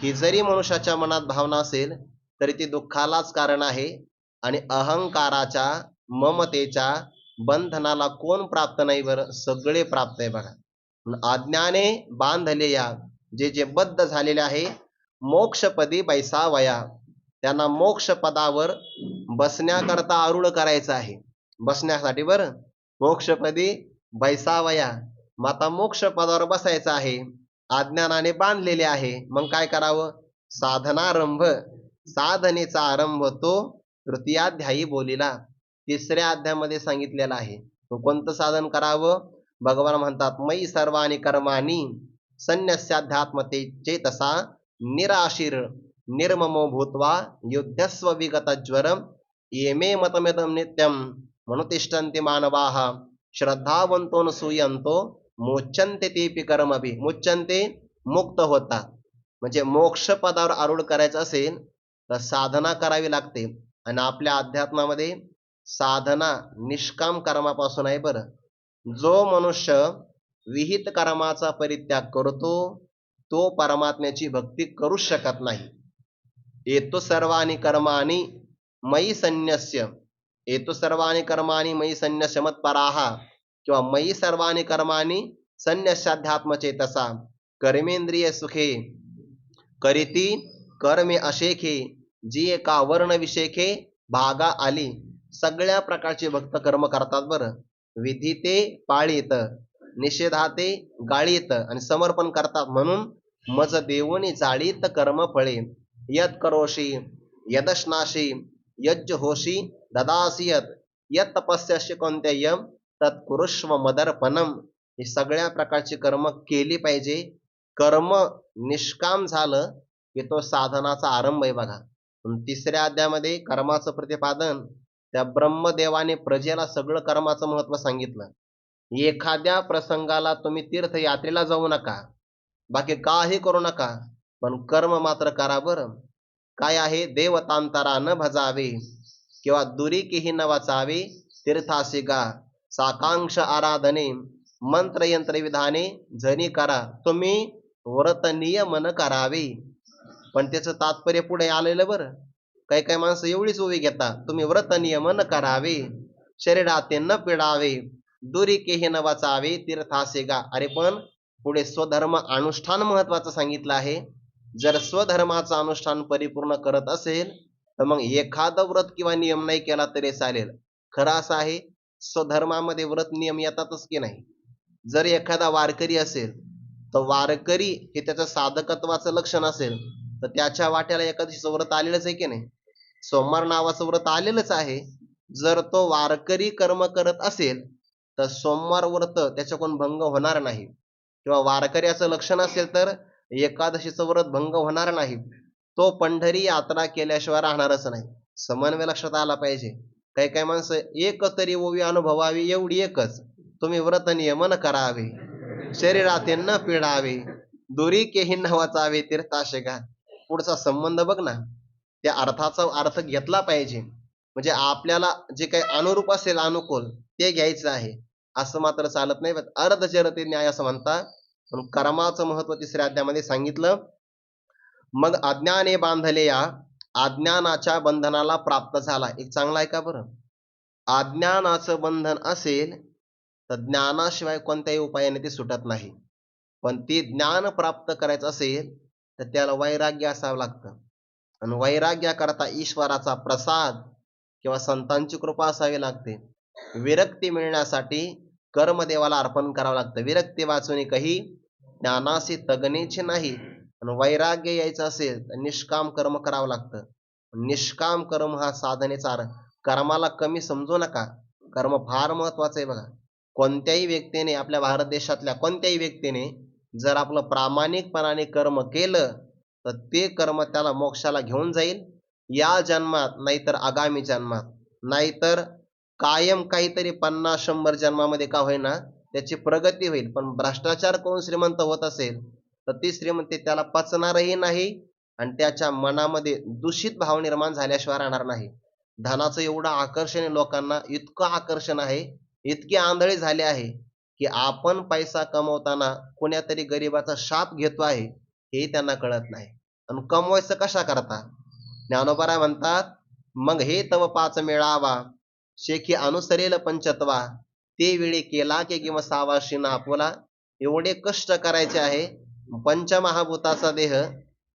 ही जरी मनुष्याच्या मनात भावना असेल तरी ती दुःखालाच कारण आहे. आणि अहंकाराच्या ममतेच्या बंधनाला कोण प्राप्त नाही बरं? सगळे प्राप्त आहे बघा. अज्ञाने बांधले या, जे जे बद्ध झालेले आहे, मोक्षपदी बैसावया, त्यांना मोक्ष पदावर बसण्याकरता आरूढ करायचं आहे. बसण्यासाठी बरं. मोक्षपदी बैसावया. मग आता मोक्ष पदावर बसायचं आहे. अज्ञानाने बांधलेले आहे. मग काय करावं? साधनारंभ. साधनेचा आरंभ तो तृतीयाध्यायी बोलिला. तिसऱ्या अध्यायामध्ये सांगितलेला आहे. मग कोणतं साधन करावं? भगवान म्हणतात मयी सर्वाणी कर्माणी संन्यस्याध्यात्मते चेतसा निराशीर निर्ममो भूत्वा युद्धस्व विगतज्वरम येमे मतमेदम नित्यम मनुतिष्ठन्ति मानवाः श्रद्धावंतो न सूयंतो मुच्यन्ते तेपि कर्मभि. मुच्यन्ते मुक्त होतात. म्हणजे मोक्ष पदावर आरूढ करायचं असेल तर साधना करावी लागते. आणि आपल्या अध्यात्मामध्ये साधना निष्काम कर्मापासून आहे बरं. जो मनुष्य विहित कर्माचा परित्याग करतो तो परमात्म्याची भक्ती करू शकत नाही. येतो सर्वाणी कर्माणी मयी संन्यस्य. येतो सर्वाणी कर्माणी मयी संन्यस्य मत्पराः किंवा मयी सर्वाणी कर्माणी संन्यस्याध्यात्मचेतसा कर्मेंद्रिय सुखे करीती कर्मे अशेखे जी एका वर्ण विशेखे भागा आली. सगळ्या प्रकारचे भक्त कर्म करतात बरं. विधी ते पाळीत, निषेधाते गाळीत आणि समर्पण करतात. म्हणून मज देवोनी जाळीत कर्म फळे. यत करोशी यदश्नाशी यज्ज होशी ददासी यत यत तपस्याशी कोणत्यायम तत्कुरुष्व मदर्पणम. हे सगळ्या प्रकारची कर्म केली पाहिजे. कर्म निष्काम झालं की तो साधनाचा आरंभ आहे बघा. तिसऱ्या अध्यायामध्ये कर्माचं प्रतिपादन त्या ब्रह्मदेवाने प्रजेला सगळं कर्माचं महत्व सांगितलं. एखाद्या प्रसंगाला तुम्ही तीर्थयात्रेला जाऊ नका, बाकी काही करू नका, पण कर्म मात्र करा बरं. काय आहे? देवतांतरा न भजावे किंवा दुरीकेही न वाचावे तीर्थासी गा. साकांक्ष आराधने मंत्र यंत्र विधाने जनी करा. तुम्ही व्रत नियमन करावे. पण त्याचं तात्पर्य पुढे आलेलं बरं. काही काही माणसं एवढीच उभी घेतात, तुम्ही व्रत नियमन करावे, शरीराते न पिडावे, दुरीकेही न वाचावे तीर्थासे गा. अरे पण पुढे स्वधर्म अनुष्ठान महत्वाचं सांगितलं आहे. जर स्वधर्माचं अनुष्ठान परिपूर्ण करत असेल तर मग एखादं व्रत किंवा नियम नाही केला तरी चालेल. खरं असं आहे स्वधर्मामध्ये व्रत नियम येतातच की नाही. जर एखादा वारकरी असेल तर वारकरी हे त्याचं साधकत्वाचं लक्षण असेल तर त्याच्या वाट्याला एकादशीचं व्रत आलेलंच आहे की नाही. सोमवार नावाचं व्रत आलेलंच आहे. जर तो वारकरी कर्म करत असेल तर सोमवार व्रत त्याच्याकडून भंग होणार नाही. किंवा वारकऱ्याचं लक्षण असेल तर एकादशीचं व्रत भंग होणार नाही. तो पंढरी यात्रा केल्याशिवाय राहणारच नाही. समन्वय लक्षात आला पाहिजे. काही काही माणसं एक तरी ओवी अनुभवावी एवढी एकच, तुम्ही व्रत नियमन करावे, शरीराते न पिडावे, दुरी केही न वाचावे तीर्थाशे गा. पुढचा संबंध बघ ना. त्या अर्थाचा अर्थ घेतला पाहिजे. म्हणजे आपल्याला जे काही अनुरूप असेल अनुकूल ते घ्यायचं आहे, असं मात्र चालत नाही. अर्धचरते न्याय असं म्हणतात. पण कर्माचं महत्व तिसऱ्या अध्यायामध्ये सांगितलं. मग अज्ञाने बांधले या अज्ञानाच्या बंधनाला प्राप्त झाला. एक चांगला आहे का बरं. अज्ञानाचं बंधन असेल तर ज्ञानाशिवाय कोणत्याही उपायाने ते सुटत नाही. पण ते ज्ञान प्राप्त करायचं असेल तर त्याला वैराग्य असावं लागतं. आणि वैराग्याकरता ईश्वराचा प्रसाद किंवा संतांची कृपा असावी लागते. विरक्ती मिळण्यासाठी कर्मदेवाला अर्पण करावं लागतं. विरक्ती वाचून काही ज्ञानाशी तगणेचे नाही. आणि वैराग्य यायचं असेल तर निष्काम कर्म करावं लागतं. निष्काम कर्म हा साधनेचा कर्माला कमी समजू नका. कर्म फार महत्वाचं आहे बघा. कोणत्याही व्यक्तीने आपल्या भारत देशातल्या कोणत्याही व्यक्तीने जर आपलं प्रामाणिकपणाने कर्म केलं तर ते कर्म त्याला मोक्षाला घेऊन जाईल. या जन्मात नाहीतर आगामी जन्मात, नाहीतर कायम काहीतरी 50-100 जन्मामध्ये का होईना त्याची प्रगती होईल. पण भ्रष्टाचार करून श्रीमंत होत असेल तर ती श्रीमंती त्याला पचणारही नाही आणि त्याच्या मनामध्ये दूषित भाव निर्माण झाल्याशिवाय राहणार नाही. धनाचं एवढं आकर्षण आहे लोकांना, इतकं आकर्षण आहे, इतके आंधळे झाले आहे की आपण पैसा कमवताना कोण्यातरी गरीबाचा शाप घेतो आहे हे त्यांना कळत नाही. आणि कमवायचं कशा करता. ज्ञानोबा म्हणतात मग हे तव पाच मिळावा शेखी अनुसरेल पंचत्वा ते वेळी केला की किंवा सावाशी ना आपुला. एवढे कष्ट करायचे आहे. पंचमहाभूताचा देह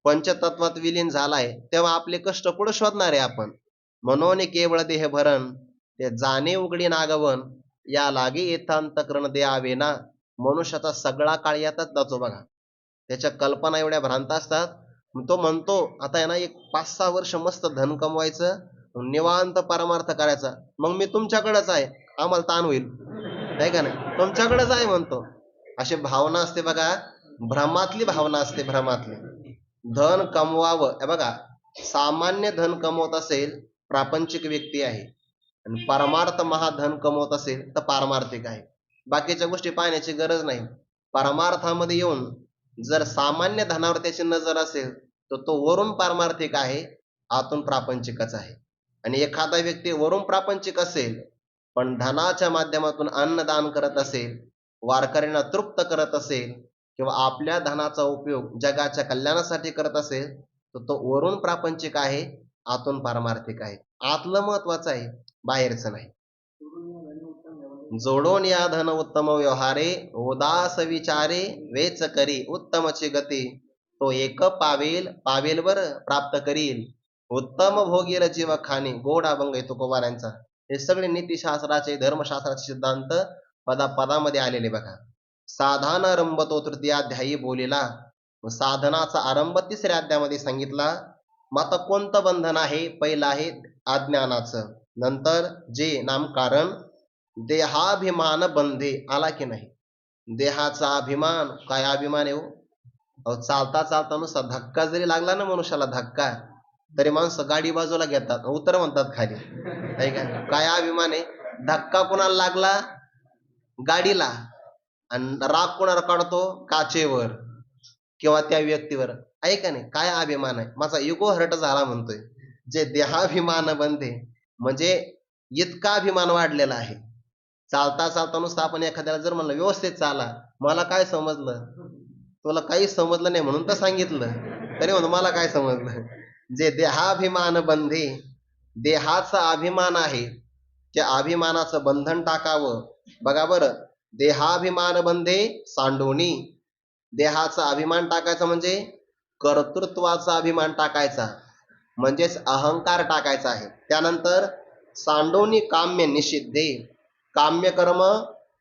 पंचतत्वात विलीन झालाय तेव्हा आपले कष्ट पुढे शोधणार आहे आपण. म्हणून केवळ देह भरण ते जाणे उघडी नागवन या लागे येथांतकरण द्यावे ना. मनुष्याचा सगळा काळ यातच जातो बघा. त्याच्या कल्पना एवढ्या भ्रांत असतात. तो म्हणतो आता आहे ना एक 5-6 वर्ष मस्त धन कमवायचं, निवांत परमार्थ करायचा, मग मी तुमच्याकडेच आहे, आम्हाला ताण होईल नाही का नाही, तुमच्याकडेच आहे म्हणतो. अशी भावना असते बघा, भ्रमातली भावना असते, भ्रमातली. धन कमवावं, हे बघा, सामान्य धन कमवत असेल प्रापंचिक व्यक्ती आहे, आणि परमार्थ महाधन कमवत असेल तर पारमार्थिक आहे. बाकीच्या गोष्टी पाहण्याची गरज नाही. परमार्थामध्ये येऊन जर सामान्य धनावर त्याची नजर असेल तर तो वरून पारमार्थिक आहे, आतून प्रापंचिकच आहे. आणि एखादा व्यक्ती वरून प्रापंचिक असेल पण धनाच्या माध्यमातून अन्नदान करत असेल, वारकऱ्यांना तृप्त करत असेल, किंवा आपल्या धनाचा उपयोग जगाच्या कल्याणासाठी करत असेल तर तो वरून प्रापंचिक आहे, आतून पारमार्थिक आहे. आतलं महत्वाचं आहे, बाहेरचं नाही. जोडून या धन उत्तम व्यवहारे, उदास विचारे वेच करी उत्तमची गती. तो एक पावेल पावेल वर प्राप्त करील, उत्तम भोगील जीव खाणी. गोड अभंग आहे तुकोबारांचा. हे सगळे नीतिशास्त्राचे, धर्मशास्त्राचे सिद्धांत पदामध्ये आलेले बघा. साधन आरंभ तो तृतीयाध्यायी बोलिला. साधनाचा आरंभ 3ऱ्या अध्यायामध्ये सांगितला. मग आता कोणतं बंधन आहे? पहिलं आहे अज्ञानाचं, नंतर जे नामकारण देहाभिमान बंधे. आला की नाही? देहाचा अभिमान. काय अभिमान आहे हो? चालता चालता नुसता धक्का जरी लागला ना मनुष्याला, धक्का, तरी माणसं गाडी बाजूला घेतात, उतर म्हणतात खाली, आहे का? काय अभिमान आहे? धक्का कोणाला लागला? गाडीला. आणि राग कोणाला काढतो? काचेवर किंवा त्या व्यक्तीवर, आहे का नाही? काय अभिमान आहे? माझा इगो हर्ट झाला म्हणतोय. जे देहाभिमान बंधे म्हणजे इतका अभिमान वाढलेला आहे. चालता चालता नुसतं आपण एखाद्याला जर म्हणलं व्यवस्थित चाला, मला काय समजलं? तुला काही समजलं नाही म्हणून तर सांगितलं, तरी म्हणून मला काय समजलं? जे देहाभिमान बंधे, देहाचा अभिमान आहे, त्या अभिमानाचं बंधन टाकावं. बघा बरं, देहाभिमान बंधे सांडोनी. देहाचा अभिमान टाकायचा म्हणजे कर्तृत्वाचा अभिमान टाकायचा, म्हणजेच अहंकार टाकायचा आहे. त्यानंतर सांडोनी काम्य निषिद्धे. काम्य कर्म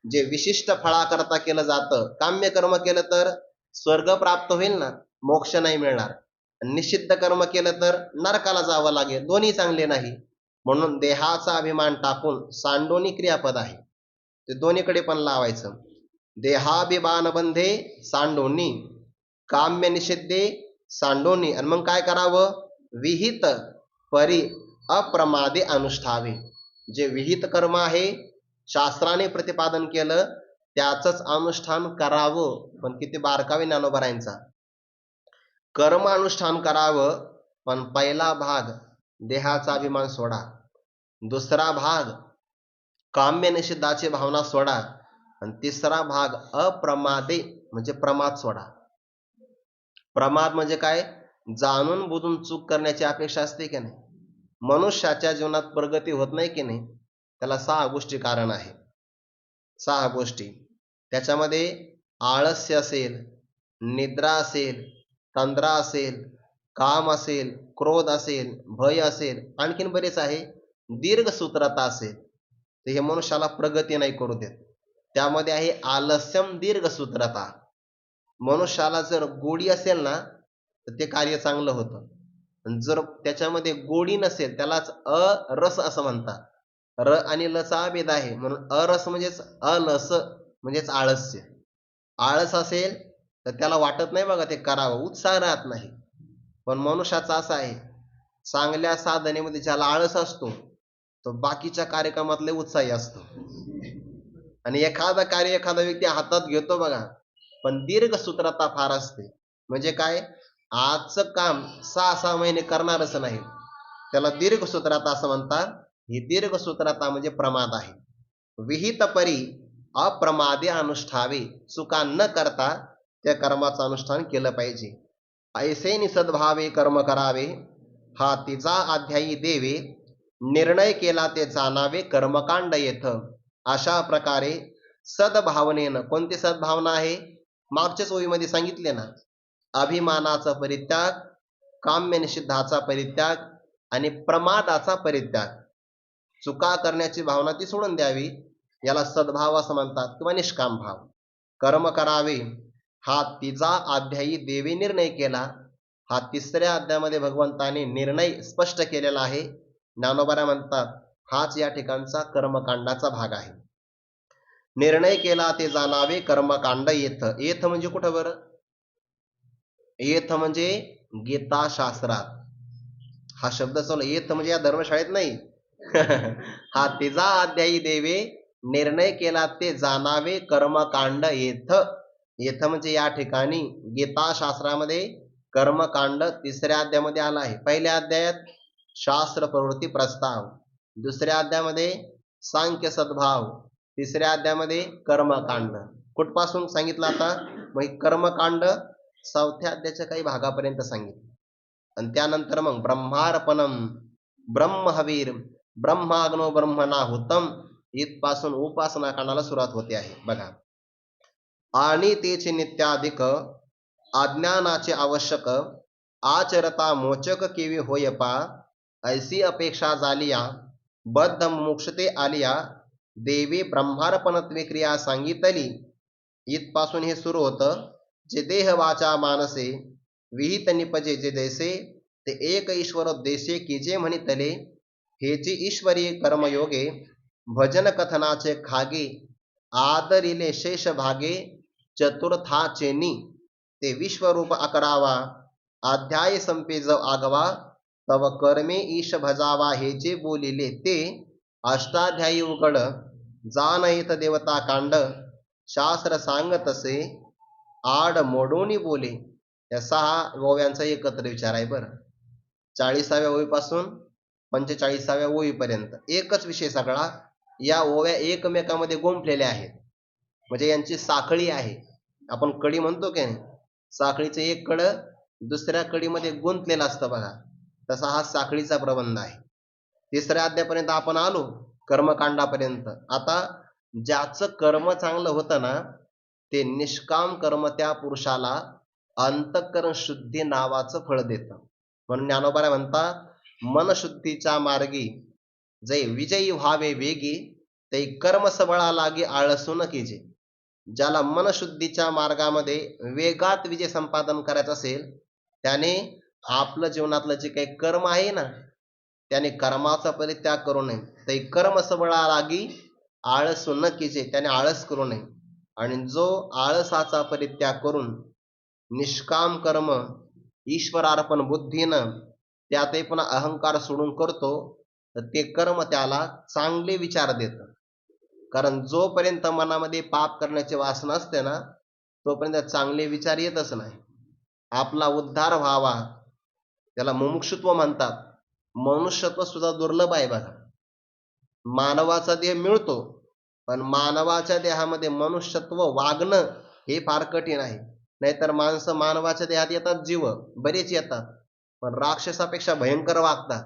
जे विशिष्ट फळाकरता केलं जातं, काम्य कर्म केलं तर स्वर्ग प्राप्त होईल ना, मोक्ष नाही मिळणार. निषिद्ध कर्म केलं तर नरकाला जावं लागेल, दोन्ही चांगले नाही. म्हणून देहाचा अभिमान टाकून सांडोनी क्रियापद आहे, ते दोन्हीकडे पण लावायचं. देहाभिमान बंधे सांडोनी, काम्य निषिद्धे सांडोनी. आणि मग काय करावं? विहित परी अप्रमादे अनुष्ठावे. जे विहित कर्म आहे, शास्त्राने प्रतिपादन केलं त्याचंच अनुष्ठान करावं. पण किती बारकावे ज्ञानोबरायांचा. कर्म अनुष्ठान करावं, पण पहिला भाग देहाचा अभिमान सोडा, दुसरा भाग काम्य निषिद्धाची भावना सोडा, आणि तिसरा भाग अप्रमादे म्हणजे प्रमाद सोडा. प्रमाद म्हणजे काय? जाणून बुजून चूक करण्याची अपेक्षा असते की नाही. मनुष्याच्या जीवनात प्रगती होत नाही की नाही, त्याला 6 गोष्टी कारण आहे. 6 गोष्टी. त्याच्यामध्ये आळस्य असेल, निद्रा असेल, तंद्रा असेल, काम असेल, क्रोध असेल, भय असेल, आणखीन बरेच आहे, दीर्घसूत्रता असेल, तर हे मनुष्याला प्रगती नाही करू देत. त्यामध्ये आहे आलस्यम दीर्घसूत्रता. मनुष्याला जर गोडी असेल ना तर ते कार्य चांगलं होतं. जर त्याच्यामध्ये गोडी नसेल त्यालाच अरस असं म्हणतात. र आणि लचा भेद आहे, म्हणून अरस म्हणजेच अलस म्हणजेच आळस्य. आळस असेल तर त्याला वाटत नाही बघा ते करावं, उत्साह राहत नाही. पण मनुष्याचा असा आहे, चांगल्या साधनेमध्ये ज्याला आळस असतो तो बाकीच्या कार्यक्रमातले उत्साही असतो. आणि एखादा कार्य एखादा व्यक्ती हातात घेतो बघा, पण दीर्घसूत्रता फार असते. म्हणजे काय? आजचं काम 6-6 महिने करणारच नाही, त्याला दीर्घसूत्रता असं म्हणतात. ही दीर्घसूत्रता म्हणजे प्रमाद आहे. विहित परी अप्रमादे अनुष्ठावे. चुका न करता त्या कर्माचं अनुष्ठान केलं पाहिजे. ऐसे निसद्भावे कर्म करावे, हा तिचा अध्यायी देवे. निर्णय केला ते जाणावे कर्मकांड येथ. अशा प्रकारे सद्भावनेनं. कोणती सद्भावना आहे? मागच्याच ओळीमध्ये सांगितले ना, अभिमानाचा परित्याग, काम्य निषिद्धाचा परित्याग आणि प्रमादाचा परित्याग. चुका करण्याची भावना ती सोडून द्यावी, याला सद्भाव असं म्हणतात किंवा निष्काम भाव. कर्म करावे हा तिचा अध्यायी देवी निर्णय केला. हा तिसऱ्या अध्यायामध्ये भगवंताने निर्णय स्पष्ट केलेला आहे. ज्ञानोबा म्हणतात हाच या ठिकाणचा कर्मकांडाचा भाग आहे. निर्णय केला ते जाणावे कर्मकांड येथ. येथ म्हणजे कुठं बरं? येथ म्हणजे गीताशास्त्रात. हा शब्द चालू येथ म्हणजे या धर्मशाळेत नाही. हा तिचा अध्यायी देवे निर्णय केला ते जाणावे कर्मकांड येथ. येथ म्हणजे या ठिकाणी गीताशास्त्रामध्ये कर्मकांड तिसऱ्या अध्यायामध्ये आला आहे. पहिल्या अध्यायात शास्त्र प्रवृत्ती प्रस्ताव, दुसऱ्या अध्यायामध्ये सांख्य सद्भाव, तिसऱ्या अध्यायामध्ये कर्मकांड. कुठपासून सांगितलं आता? मग कर्मकांड चौथ्या अध्यायाच्या काही भागापर्यंत सांगितलं. आणि त्यानंतर मग ब्रह्मार्पणम, ब्रह्महवीर, ब्रह्माग्नो ब्रह्मणाहुतम इथपासून उपासना कांडाला सुरुवात होते आहे. बघा, आणि तेचे नित्याधिक अज्ञानाचे आवश्यक आचरता मोचक केवी होय पा, ऐसी अपेक्षा झालिया बद्ध मुक्षते आलिया देवी ब्रह्मार्पणत्वे क्रिया सांगितली. इथपासून हे सुरू होतं. जे देह वाचा मानसे विहित निपजे जे जैसे ते एक ईश्वर देशे की जे म्हणितले हेची ईश्वरी कर्मयोगे भजन कथनाचे खागे आदरिले शेष भागे चतुर्थाचेनी ते विश्वरूप अकरावा अध्याय संपे जो आगवा तव कर्मे ईश भजावा हे जे बोलिले ते अष्टाध्यायी उघड जाणहित देवता कांड शास्त्र सांगतसे आड मोडोनी बोले. या 6 ओव्यांचा एकत्र विचार आहे बरं. 40व्या ओवीपासून 45व्या ओवीपर्यंत एकच विषय सगळा. या ओव्या एकमेकांमध्ये गुंफलेल्या आहेत, म्हणजे यांची साखळी आहे. आपण कडी म्हणतो की साखळीचं एक कड दुसऱ्या कडीमध्ये गुंतलेलं असतं बघा, तसा हा साखळीचा प्रबंध आहे. तिसऱ्या अध्यायापर्यंत आपण आलो, कर्मकांडापर्यंत. आता ज्याचं कर्म चांगलं होतं ना ते निष्काम कर्म त्या पुरुषाला अंतःकरण शुद्धी नावाचं फळ देतं. म्हणून ज्ञानोबा म्हणतात मनशुद्धीच्या मार्गी जे विजयी व्हावे वेगी ते कर्म सबळा लागी आळसू न कीजे. ज्याला मनशुद्धीच्या मार्गामध्ये वेगात विजय संपादन करायचं असेल त्याने आपलं जीवनातलं जे काही कर्म आहे ना त्याने कर्माचा परित्याग करू नये. ते कर्म सबळा लागी आळसू न कीजे, त्याने आळस करू नये. आणि जो आळसाचा परित्याग करून निष्काम कर्म ईश्वरार्पण बुद्धीनं त्यातही पुन्हा अहंकार सोडून करतो तर ते कर्म त्याला चांगले विचार देतं. कारण जोपर्यंत मनामध्ये पाप करण्याची वासना असते ना तोपर्यंत चांगले विचार येतच नाही. आपला उद्धार व्हावा त्याला मुमुक्षुत्व म्हणतात. मनुष्यत्व सुद्धा दुर्लभ आहे बघा. मानवाचा देह मिळतो पण मानवाच्या देहामध्ये मनुष्यत्व वागणं हे फार कठीण आहे. नाहीतर माणसं मानवाच्या देहात येतात, जीव बरेच येतात पण राक्षसापेक्षा भयंकर वागतात.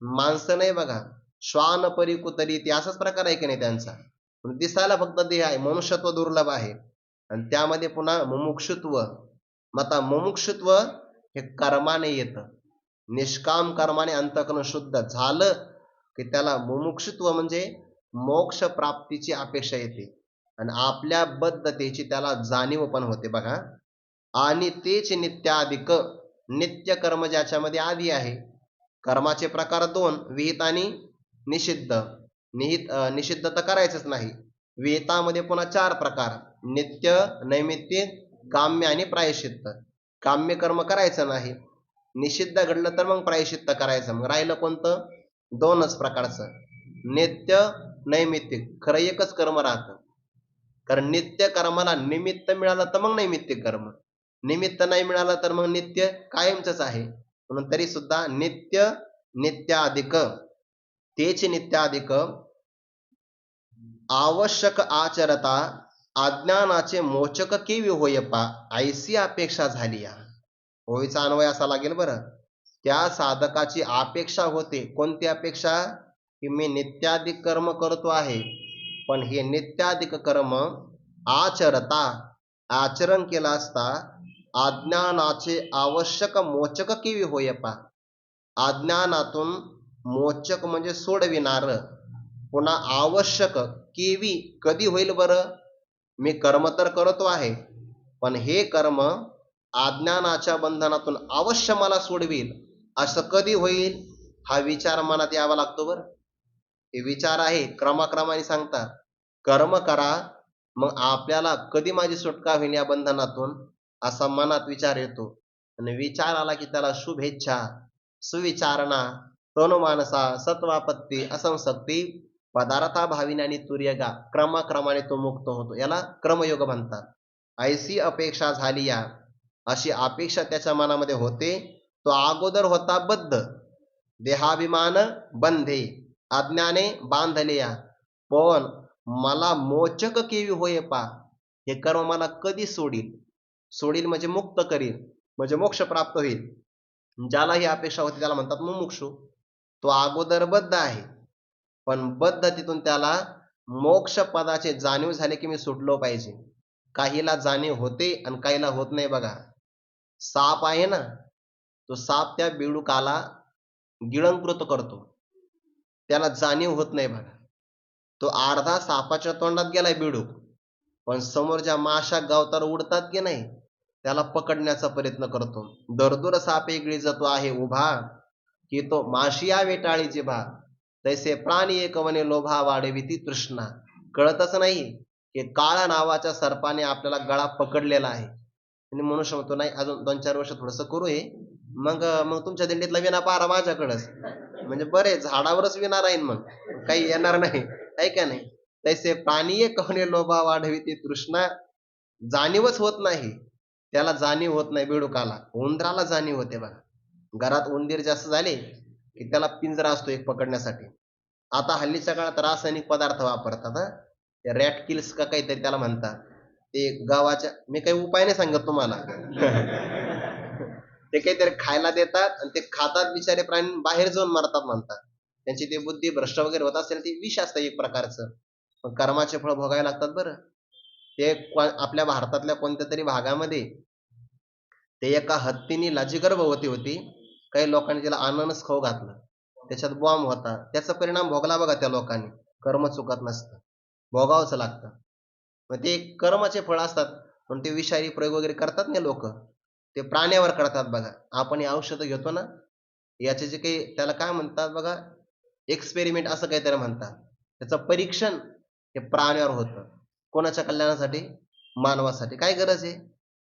माणसं नाही बघा, श्वान परी कुतरी ते असाच प्रकार आहे की नाही त्यांचा. दिसायला फक्त देह आहे, मनुष्यत्व दुर्लभ आहे. आणि त्यामध्ये पुन्हा मुमुक्षुत्व. आता मुमुक्षुत्व हे कर्माने येतं. निष्काम कर्माने अंतःकरण शुद्ध झालं की त्याला मुमुक्षुत्व म्हणजे मोक्ष प्राप्तीची अपेक्षा येते आणि आपल्या बद्धतेची त्याला जाणीव पण होते बघा. आणि तेच नित्याधिक, नित्य कर्म ज्याच्यामध्ये आधी आहे. कर्माचे प्रकार 2, विहित आणि निषिद्ध. निषिद्ध तर करायचंच नाही. विहितामध्ये पुन्हा 4 प्रकार, नित्य, नैमित्तिक, काम्य आणि प्रायश्चित्त. काम्य कर्म करायचं नाही, निषिद्ध घडलं तर मग प्रायश्चित्त करायचं. मग राहिलं कोणतं? 2च प्रकारचं, नित्य, नैमित्तिक. खरं एकच कर्म राहतं. कारण नित्य कर्माला निमित्त मिळालं तर मग नैमित्तिक कर्म, निमित्त नाही मिळालं तर मग नित्य कायमच आहे. म्हणून तरी सुद्धा नित्य, नित्याधिक, तेच नित्याधिक आवश्यक आचरता अज्ञानाचे मोचक केवी होय पा, ऐसी अपेक्षा झाली. या होईचा अन्वय असा लागेल बरं. त्या साधकाची अपेक्षा होते. कोणती अपेक्षा? की मी नित्याधिक कर्म करतो आहे पण हे नित्याधिक कर्म आचरता, आचरण केला असता अज्ञानाचे आवश्यक मोचक केवी होय पा. अज्ञानातून मोचक म्हणजे सोडविणार, पुन्हा आवश्यक केवी कधी होईल बरं? मी कर्म तर करतो आहे, पण हे कर्म अज्ञानाच्या बंधनातून अवश्य मला सोडवील असं कधी होईल? हा विचार मनात यावा लागतो बरं. हे विचार आहे क्रमाक्रमाने सांगतात. कर्म करा, मग आपल्याला कधी माझी सुटका होईल या बंधनातून, असा मनात विचार येतो. आणि विचार आला की त्याला शुभेच्छा, सुविचारणा, तनुमानसा, सत्वापत्ती, असंशक्ती, पदार्था भाविनी आणि तुर्यगा क्रमाक्रमाने तो मुक्त होतो. याला क्रमयोग म्हणतात. ऐशी अपेक्षा झाली या, अशी अपेक्षा त्याच्या मनामध्ये होते. तो अगोदर होता बद्ध, देहाभिमान बंधे, अज्ञाने बांधले या, पण मला मोचक केवी होय पा, हे कर्म मला कधी सोडील? सोडील म्हणजे मुक्त करील, म्हणजे मोक्ष प्राप्त होईल. ज्याला ही अपेक्षा होती त्याला म्हणतात मुमुक्षू. तो अगोदर बद्ध आहे, पण बद्धतेतून त्याला मोक्ष पदाचे जाणीव झाले की मी सुटलो पाहिजे. काहीला जाणीव होते आणि काहीला होत नाही बघा. साप आहे ना, तो साप त्या बेडूकाला गिळंकृत करतो, त्याला जाणीव होत नाही बघा. तो अर्धा सापाच्या तोंडात गेलाय बेडूक, पण समोर ज्या माशा गावताना उडतात की नाही, त्याला पकडण्याचा प्रयत्न करतो. दरदूर सापे गिळजतो आहे उभा, की तो माशिया वेटाळी जिभा, तैसे प्राणी एक वने लोभा वाढविती तृष्णा. कळतच नाही की काळा नावाच्या सर्पाने आपल्याला गळा पकडलेला आहे. आणि मनुष्य म्हणतो नाही अजून 2-4 वर्ष थोडंसं करू हे, मग मग तुमच्या दिंडीतला विना पारा माझ्याकडंच. म्हणजे बरे झाडावरच विना राहीन, मग काही येणार नाही, आहे का नाही? तैसे प्राणी कवने लोभा वाढविती तृष्णा. जाणीवच होत नाही त्याला, जाणीव होत नाही बेडूकाला. उंदराला जाणीव होते बघा. घरात उंदीर जास्त झाले की त्याला पिंजरा असतो एक पकडण्यासाठी. आता हल्लीच्या काळात रासायनिक पदार्थ वापरतात, ते रॅट किल्स का काहीतरी त्याला म्हणतात. ते गावाच्या, मी काही उपाय नाही सांगत तुम्हाला. ते काहीतरी खायला देतात आणि ते खातात, बिचारे प्राणी बाहेर जाऊन मरतात म्हणतात. त्यांची ती बुद्धी भ्रष्ट वगैरे होत असेल, ती विष असतं एक प्रकारचं. पण कर्माचे फळ भोगावे लागतात बरं. ते आपल्या भारतातल्या कोणत्या तरी भागामध्ये ते एका हत्तीने लाजी गर्भवती होती. काही लोकांनी तिला अननस खाऊ घातलं, त्याच्यात बॉम्ब होता. त्याचा परिणाम भोगला बघा त्या लोकांनी. कर्म चुकत नसतं, भोगावंच लागतं. मग ते कर्माचे फळ असतात, पण ते विषारी प्रयोग वगैरे करतात ना लोक, ते प्राण्यावर करतात बघा. आपण हे औषधं घेतो ना, याचे जे काही त्याला काय म्हणतात बघा, एक्सपेरिमेंट असं काहीतरी म्हणतात. त्याचं परीक्षण हे प्राण्यावर होतं. कोणाच्या कल्याणासाठी? मानवासाठी. काय गरज आहे?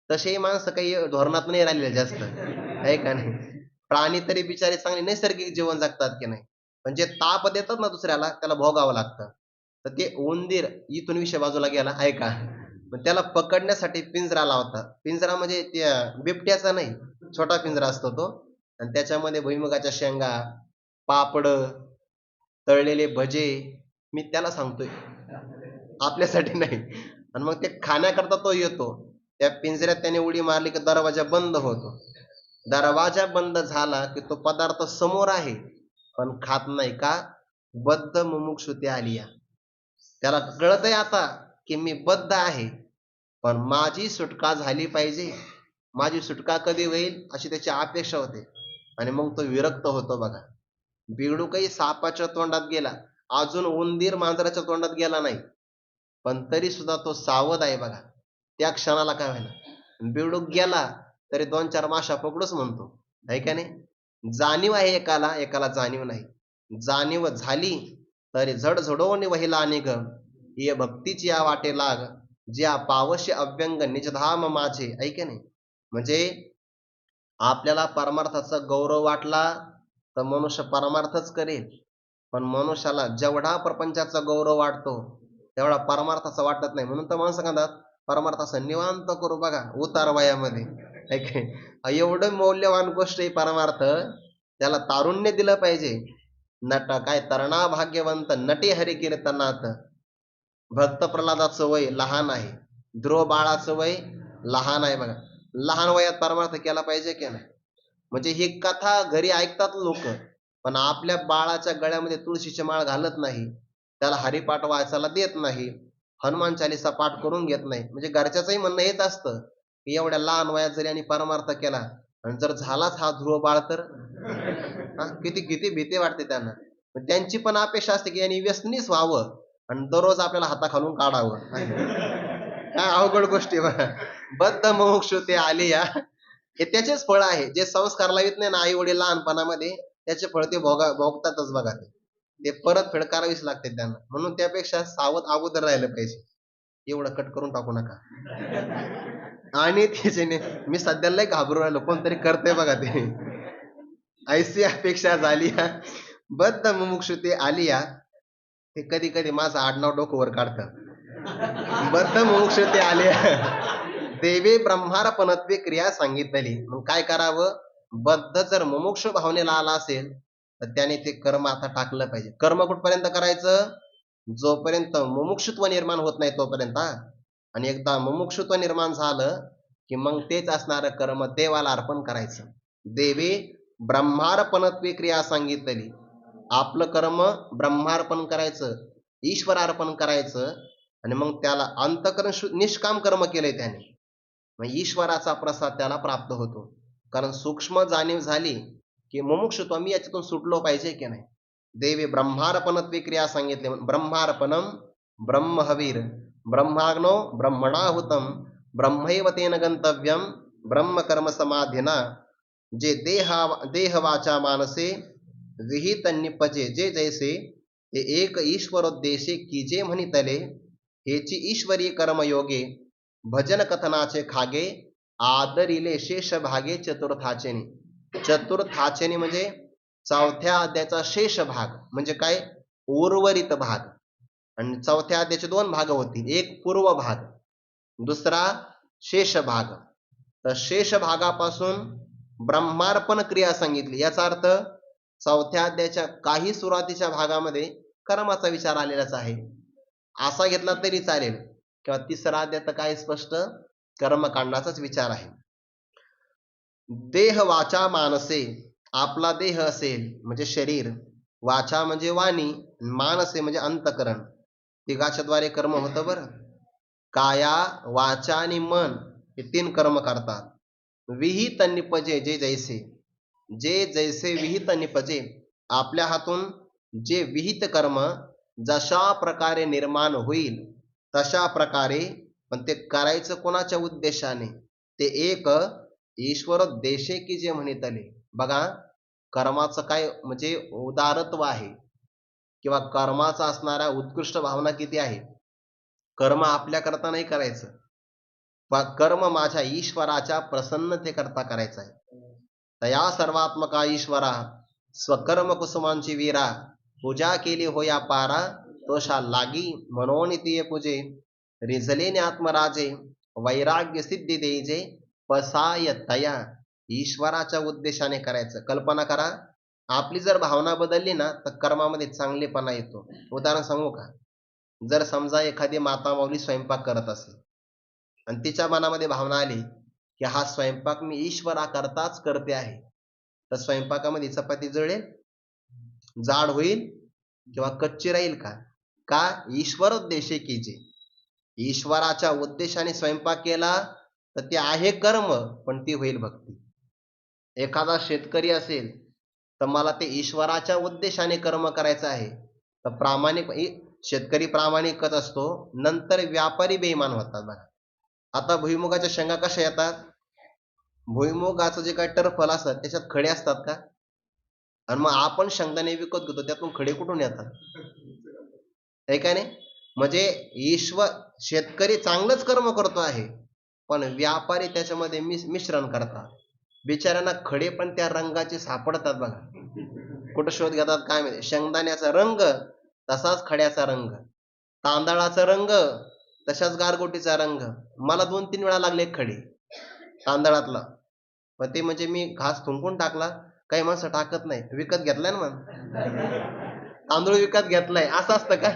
तसेही माणसं काही धोरणात नाही राहिलेले जास्त, आहे का नाही? प्राणी तरी बिचारे चांगले नैसर्गिक जीवन जगतात की नाही, पण जे ताप देतात ना दुसऱ्याला, त्याला भोगावं लागतं. तर ते उंदीर, इथून विषय बाजूला गेला, आहे का? मग त्याला पकडण्यासाठी पिंजरा लावतात. पिंजरा म्हणजे त्या बिबट्याचा नाही, छोटा पिंजरा असतो तो, आणि त्याच्यामध्ये भुईमुगाच्या शेंगा, पापड, तळलेले भजे, मी त्याला सांगतोय, आपल्यासाठी नाही. आणि मग ते खाण्याकरता तो येतो. त्या पिंजऱ्यात त्याने उडी मारली की दरवाजा बंद होतो. दरवाजा बंद झाला की तो पदार्थ समोर आहे, पण खात नाही का? बद्ध मुमुक्षुते आलिया. त्याला कळतंय आता की मी बद्ध आहे, पण माझी सुटका झाली पाहिजे. माझी सुटका कधी होईल अशी त्याची अपेक्षा होते, आणि मग तो विरक्त होतो बघा. बेडूकही सापाच्या तोंडात गेला, अजून उंदीर मांजराच्या तोंडात गेला नाही, पण तरी सुद्धा तो सावध आहे बघा. त्या क्षणाला काय व्हायला, बेडूक गेला तरी 2-4 माशा पकडूच म्हणतो, आहे का नाही? जाणीव आहे एकाला, एकाला जाणीव नाही. जाणीव झाली तरी झड झडवून वहिला निघ, ये भक्तीची या वाटे लाग, ज्या पावशी अव्यंग निजधाम माझे, ऐके नाही? म्हणजे आपल्याला परमार्थाचा गौरव वाटला तर मनुष्य परमार्थच करेल, पण मनुष्याला जेवढा प्रपंचाचा गौरव वाटतो तेवढा परमार्थाचा वाटत नाही. म्हणून तर माणसं म्हणतात परमार्थाचा निवांत करू बघा उतार वयामध्ये, है की नाही? एवढं मौल्यवान गोष्ट आहे परमार्थ, त्याला तारुण्य दिलं पाहिजे. नट काय तरणा भाग्यवंत नटे हरी कीर्तनात. भक्त प्रल्हादाचं वय लहान आहे, ध्रुव बाळाचं वय लहान आहे बघा. लहान वयात परमार्थ केला पाहिजे की नाही? म्हणजे ही कथा घरी ऐकतात लोक, पण आपल्या बाळाच्या गळ्यामध्ये तुळशीची माळ घालत नाही, त्याला हरिपाठ वाचायला देत नाही, हनुमान चालीसा पाठ करून घेत नाही. म्हणजे घरच्याचंही म्हणणं हेच असतं की एवढ्या लहान वयात जरी आणि परमार्थ केला आणि जर झालाच हा ध्रुव बाळ तर, किती किती भीती वाटते त्यांना. त्यांची पण अपेक्षा असते की यांनी व्यसनीच व्हावं आणि दररोज आपल्याला हाताखालून काढावं. काय अवघड गोष्टी बघा. बद्ध मुमुक्षु ते आलिया, हे त्याचेच फळ आहे. जे संस्कार लावित नाही ना आई वडील लहानपणामध्ये, त्याचे फळ ते भोगतातच बघा. ते परत फेड करावीच लागते त्यांना. म्हणून त्यापेक्षा सावध अगोदर राहिलं पाहिजे. एवढं कट करून टाकू नका. आणि त्याच्याने मी सध्या लय घाबरून राहिलो, कोणतरी करतंय बघा ते. ऐसी अपेक्षा झाली बद्ध मुमुक्षु ते आलिया. ते कधी कधी माझं आडनाव डोकं वर काढतं. बद्ध मुमुक्षु ते आलिया देवी ब्रह्मार्पणत्वे क्रिया सांगितली. मग काय करावं? बद्ध जर मुमुक्षु भावनेला आला असेल तर त्याने ते कर्म आता टाकलं पाहिजे. कर्म कुठपर्यंत करायचं? जोपर्यंत मुमुक्षुत्व निर्माण होत नाही तोपर्यंत. आणि एकदा मुमुक्षुत्व निर्माण झालं की मग तेच असणारं कर्म देवाला अर्पण करायचं. देवी ब्रह्मार्पणत्वे क्रिया सांगितली. आपलं कर्म ब्रह्मार्पण करायचं, ईश्वर अर्पण करायचं आणि मग त्याला अंतकरण निष्काम कर्म केलंय त्याने, मग ईश्वराचा प्रसाद त्याला प्राप्त होतो. कारण सूक्ष्म जाणीव झाली की मुमुक्षुत्व मी याच्यातून सुटलो पाहिजे की नाही. देवी ब्रह्मार्पणत्वे क्रिया सांगितले. ब्रह्मार्पणम ब्रह्महवीर ब्रह्माग्नो ब्रह्मणाहुतम ब्रह्मैव तेन गंतव्यम ब्रह्मकर्म समाधिना. जे देह वाचा मानसे विहित निपजे जे जैसे हे एक ईश्वरोद्देशे कीजे म्हणितले. हेची ईश्वरी कर्मयोगे भजन कथनाचे खागे आदरिले शेष भागे चतुर्थाचेने. चतुर्थाचेने म्हणजे चौथ्या अध्यायाचा शेष भाग म्हणजे काय? उर्वरित भाग. आणि चौथ्या अध्यायाचे दोन भाग होतील, एक पूर्व भाग, दुसरा शेष भाग. तर शेष भागापासून ब्रह्मार्पण क्रिया सांगितली. याचा अर्थ चौथ्या अध्यायाच्या काही सुरुवातीच्या भागामध्ये कर्माचा विचार आलेलाच आहे, असा घेतला तरी चालेल. किंवा तिसरा अध्याय तर काय स्पष्ट कर्मकांडाचाच विचार आहे. देह वाचा मानसे, आपला देह असेल म्हणजे शरीर, वाचा म्हणजे वाणी, मानसे म्हणजे अंतकरण. तिघाच्याद्वारे कर्म होतं बरं. काया वाचा आणि मन हे तीन कर्म करतात. विहित निपजे जे जैसे, जे जैसे विहित निपजे, आपल्या हातून जे विहित कर्म जशा प्रकारे निर्माण होईल तशा प्रकारे, पण ते करायचं कोणाच्या उद्देशाने? ते एक ईश्वरोद्देशे की जे म्हणितले. बघा कर्माचं काय म्हणजे उदारत्व आहे किंवा कर्माचा असणाऱ्या उत्कृष्ट भावना किती आहे. कर्म आपल्या करता नाही करायचं, कर्म माझ्या ईश्वराच्या प्रसन्नतेकरता करायचं आहे. तया सर्वात्मका ईश्वरा स्वकर्म कुसुमांची वीरा, पूजा केली होया पारा तोषा लागी म्हणून ती पूजे. रिझलेने आत्मराजे वैराग्य सिद्धी देजे पसाय तया. ईश्वराच्या उद्देशाने करायचं. कल्पना करा, आपली जर भावना बदलली ना तर कर्मामध्ये चांगलेपणा येतो. उदाहरण सांगू का? जर समजा एखादी माता माऊली स्वयंपाक करत असेल आणि तिच्या मनामध्ये भावना आली की हा स्वयंपाक मी ईश्वराकरताच करते आहे, तर स्वयंपाकामध्ये चपाती जळेल, जाड होईल किंवा कच्ची राहील का? का? ईश्वरोद्देशे कीजे. ईश्वराच्या उद्देशाने स्वयंपाक केला तर ते आहे कर्म, पण ती होईल भक्ती. एखादा शेतकरी असेल तर मला ते ईश्वराच्या उद्देशाने कर्म करायचं आहे, तर प्रामाणिक शेतकरी प्रामाणिकच असतो. नंतर व्यापारी बेईमान होतात बघा. आता भुईमुगाच्या शेंगा कशा येतात? भुईमुगाचं जे काही टरफल असतात त्याच्यात खडे असतात का? आणि मग आपण शेंगदाणे विकत घेतो, त्यातून खडे कुठून येतात? आहे का नाही? म्हणजे शेतकरी चांगलंच कर्म करतो आहे, पण व्यापारी त्याच्यामध्ये मिश्रण करतात. बिचाऱ्यांना खडे पण त्या रंगाचे सापडतात बघा. कुठं शोध घेतात काय माहिती. शेंगदाण्याचा रंग तसाच खड्याचा रंग, तांदळाचा रंग तशाच गारगोटीचा रंग. मला 2-3 वेळा लागले खडे तांदळातला, पण ते म्हणजे मी घास थुंकून टाकला. काही माणसं टाकत नाही, विकत घेतलाय ना मग तांदूळ विकत घेतलाय, असं असतं का?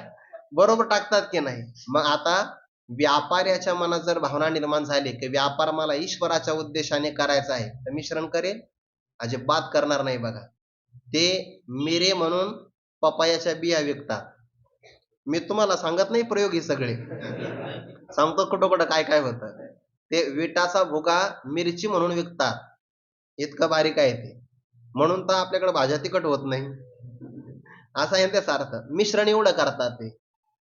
बरोबर टाकतात की नाही? मग आता व्यापाऱ्याच्या मनात जर भावना निर्माण झाली की व्यापार मला ईश्वराच्या उद्देशाने करायचा आहे, तर मिश्रण करेल? अजिबात करणार नाही बघा. ते मिरे म्हणून पपायाच्या बिया विकतात. मी तुम्हाला सांगत नाही प्रयोग हे सगळे, सांगतो कुठं कुठं काय काय होतं. ते विटाचा भुगा मिरची म्हणून विकतात, इतकं बारीक आहे ते. म्हणून तर आपल्याकडे भाज्या तिखट होत नाही. असा आहे त्याचा अर्थ. मिश्रण एवढं करतात ते.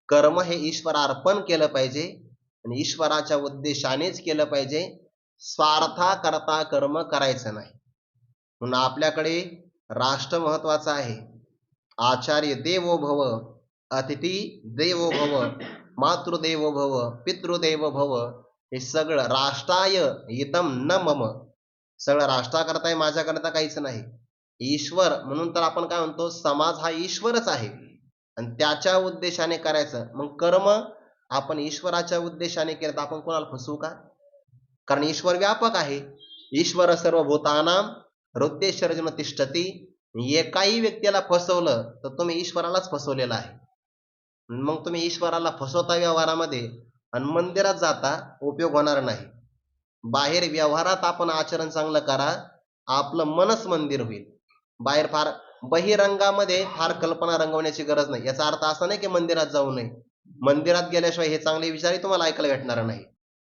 कर्म हे ईश्वरार्पण केलं पाहिजे आणि ईश्वराच्या उद्देशानेच केलं पाहिजे. स्वार्था करता कर्म करायचं नाही. म्हणून आपल्याकडे राष्ट्र महत्वाचं आहे. आचार्य देवो भव, अतिथी देवो भव, मातृदेवो भव, पितृदेवो भव, हे सगळं राष्ट्राय हितम न मम, सगळं राष्ट्राकरता आहे, माझ्याकरता काहीच नाही. ईश्वर म्हणून तर आपण काय म्हणतो, समाज हा ईश्वरच आहे आणि त्याच्या उद्देशाने करायचं. मग कर्म आपण ईश्वराच्या उद्देशाने केलं तर आपण कोणाला फसवू का? कारण ईश्वर व्यापक आहे. ईश्वर सर्वभूतानां हृदयेश्वरजन तिष्ठती. एकाही व्यक्तीला फसवलं तर तुम्ही ईश्वरालाच फसवलेलं आहे. मग तुम्ही ईश्वराला फसवता व्यवहारामध्ये आणि मंदिरात जाता, उपयोग होणार नाही. बाहेर व्यवहारात आपण आचरण चांगलं करा, आपलं मनच मंदिर होईल. बाहेर फार बहिरंगामध्ये फार कल्पना रंगवण्याची गरज नाही. याचा अर्थ असा नाही की मंदिरात जाऊ नये. मंदिरात गेल्याशिवाय हे चांगले विचारही तुम्हाला ऐकायला भेटणार नाही,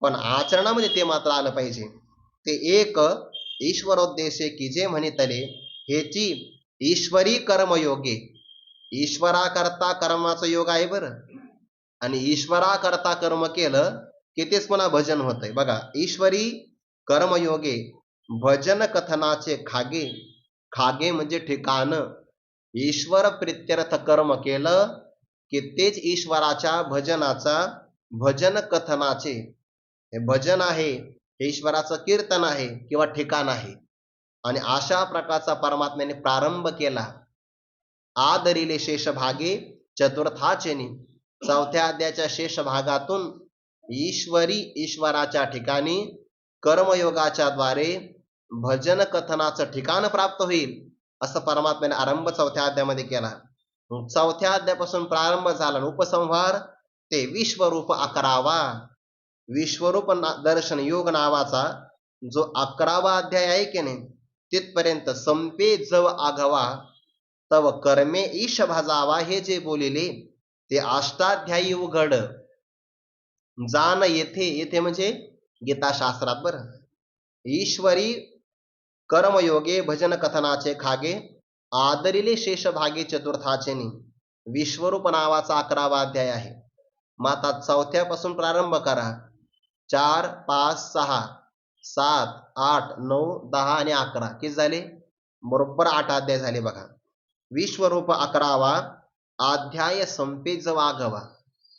पण आचरणामध्ये ते मात्र आलं पाहिजे. ते एक ईश्वरोद्देशे की जे म्हणितले हेची ईश्वरी कर्मयोगे. ईश्वराकरता कर्माचा योग आहे बरं, आणि ईश्वराकरता कर्म केलं की तेच पुन्हा भजन होतंय. बघा, ईश्वरी कर्मयोगे भजन कथनाचे खागे. खागे म्हणजे ठिकाण. ईश्वर प्रित्यर्थ कर्म केलं की तेच ईश्वराच्या भजनाचा, भजन कथनाचे, हे भजन आहे, हे ईश्वराचं कीर्तन आहे किंवा ठिकाण आहे. आणि अशा प्रकारचा परमात्म्याने प्रारंभ केला. आदरिले शेष भागे चतुर्थाचेनी. चौथ्या अध्यायाच्या शेष भागातून ईश्वराच्या ठिकाणी कर्मयोगाच्या द्वारे भजन कथनाचं ठिकाण प्राप्त होईल, असं परमात्म्याने आरंभ चौथ्या अध्यायामध्ये केला. चौथ्या अध्यायापासून प्रारंभ झाला उपसंहार ते विश्वरूप 11वा. विश्वरूप दर्शन योग नावाचा जो 11वा अध्याय आहे की नाही, तिथपर्यंत संपे जव आघवा तव कर्मे ईश भाजावा, हे जे बोलिले ते अष्टाध्यायी उघड. जाण येथे, येथे म्हणजे गीताशास्त्रात बरं. ईश्वरी कर्मयोगे भजन कथनाचे खागे आदरिले शेष भागे चतुर्थाचेनी. विश्वरूप नावाचा 11वा अध्याय आहे. मग आता चौथ्यापासून प्रारंभ करा. 4, 5, 6, 7, 8, 9, 10 आणि 11 किती झाले? बरोबर 8 अध्याय झाले. बघा, विश्वरूप 11वा अध्याय संपे जवागवा.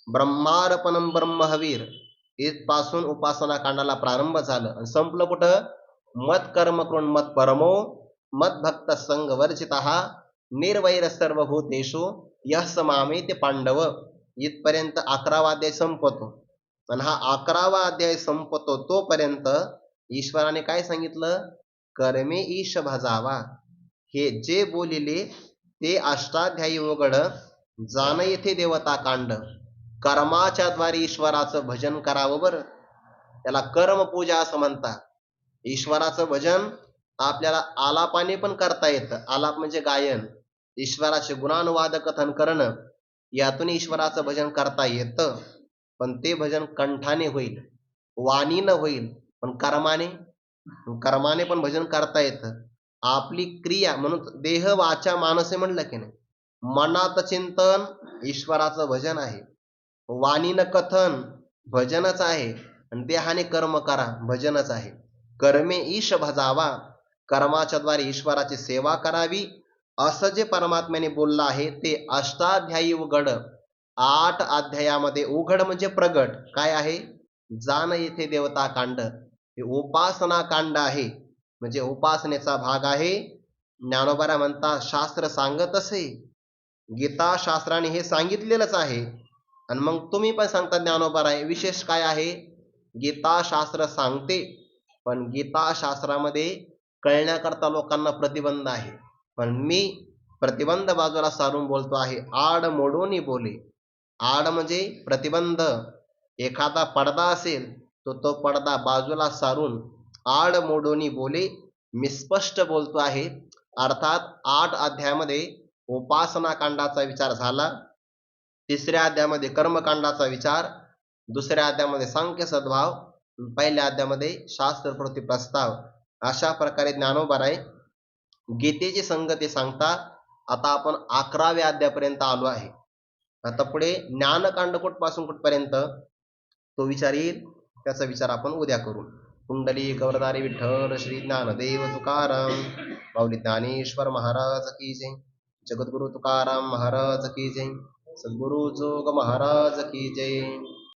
ब्रह्मार्पणम ब्रह्महवीर इथपासून उपासना कांडाला प्रारंभ झालं आणि संपलं कुठं? मत कर्म करून मत परमो मत भक्त संग वर्जितः निर्वैर सर्वभूतेषु यः मामे ते पांडव. इथपर्यंत 11वा अध्याय संपतो आणि हा 11वा अध्याय संपतो तोपर्यंत ईश्वराने काय सांगितलं? कर्मे ईश भजावा. हे जे बोलिले ते अष्टाध्यायी उघड. जाण येथे देवता कांड. कर्माच्या द्वारे ईश्वराचं भजन करावं बरं. त्याला कर्मपूजा असं म्हणतात. ईश्वराचं भजन आपल्याला आलापाने पण करता येतं. आलाप म्हणजे गायन. ईश्वराचे गुणानुवाद कथन करणं, यातून ईश्वराचं भजन करता येतं. पण ते भजन कंठाने होईल, वाणीनं होईल, पण कर्माने पण भजन करता येतं. आपली क्रिया, म्हणून देह वाचा मानसे म्हणलं की नाही, मनात चिंतन ईश्वराचं भजन आहे, वाणीनं कथन भजनच आहे, आणि देहाने कर्म करा भजनच आहे. कर्मे ईश भजावा, कर्माच्या द्वारे ईश्वराची सेवा करावी, असं जे परमात्म्याने बोललं आहे ते अष्टाध्यायी उघड. 8 अध्यायामध्ये उघड म्हणजे प्रगट. काय आहे? जाण येथे देवता कांड. हे उपासना कांड आहे, म्हणजे उपासनेचा भाग आहे. ज्ञानोबा म्हणतात शास्त्र सांगत असे, गीता शास्त्राने हे सांगितलेलंच आहे. आणि मग तुम्ही पण सांगता ज्ञानोबा आहे. विशेष काय आहे? गीता शास्त्र सांगते, पण गीता शास्त्रामध्ये कळण्याकरता लोकांना प्रतिबंध आहे. पण मी प्रतिबंध बाजूला सारून बोलतो आहे. आड मोडून बोले. आड म्हणजे प्रतिबंध. एखादा पडदा असेल तर तो पडदा बाजूला सारून आड मोडून बोले. मी स्पष्ट बोलतो आहे. अर्थात 8 अध्यायामध्ये उपासना कांडाचा विचार झाला, 3ऱ्या अध्यायामध्ये कर्मकांडाचा विचार, 2ऱ्या अध्यायामध्ये सांख्य सद्भाव, 1ल्या अध्यायामध्ये शास्त्रप्रवृत्ती प्रस्ताव. अशा प्रकारे ज्ञानोबा गीतेची संगती सांगतात आता आपण 11व्या अध्यायापर्यंत आलो आहे. आता पुढे ज्ञानकांड कुठपासून कुठपर्यंत तो विचार येईल, त्याचा विचार आपण उद्या करू. कुंडली गौरधारी विठ्ठल श्री ज्ञानदेव तुकाराम माऊली ज्ञानेश्वर महाराज की जय. जगद्गुरु तुकाराम महाराज की जय. सद्गुरु जोग महाराज की जय.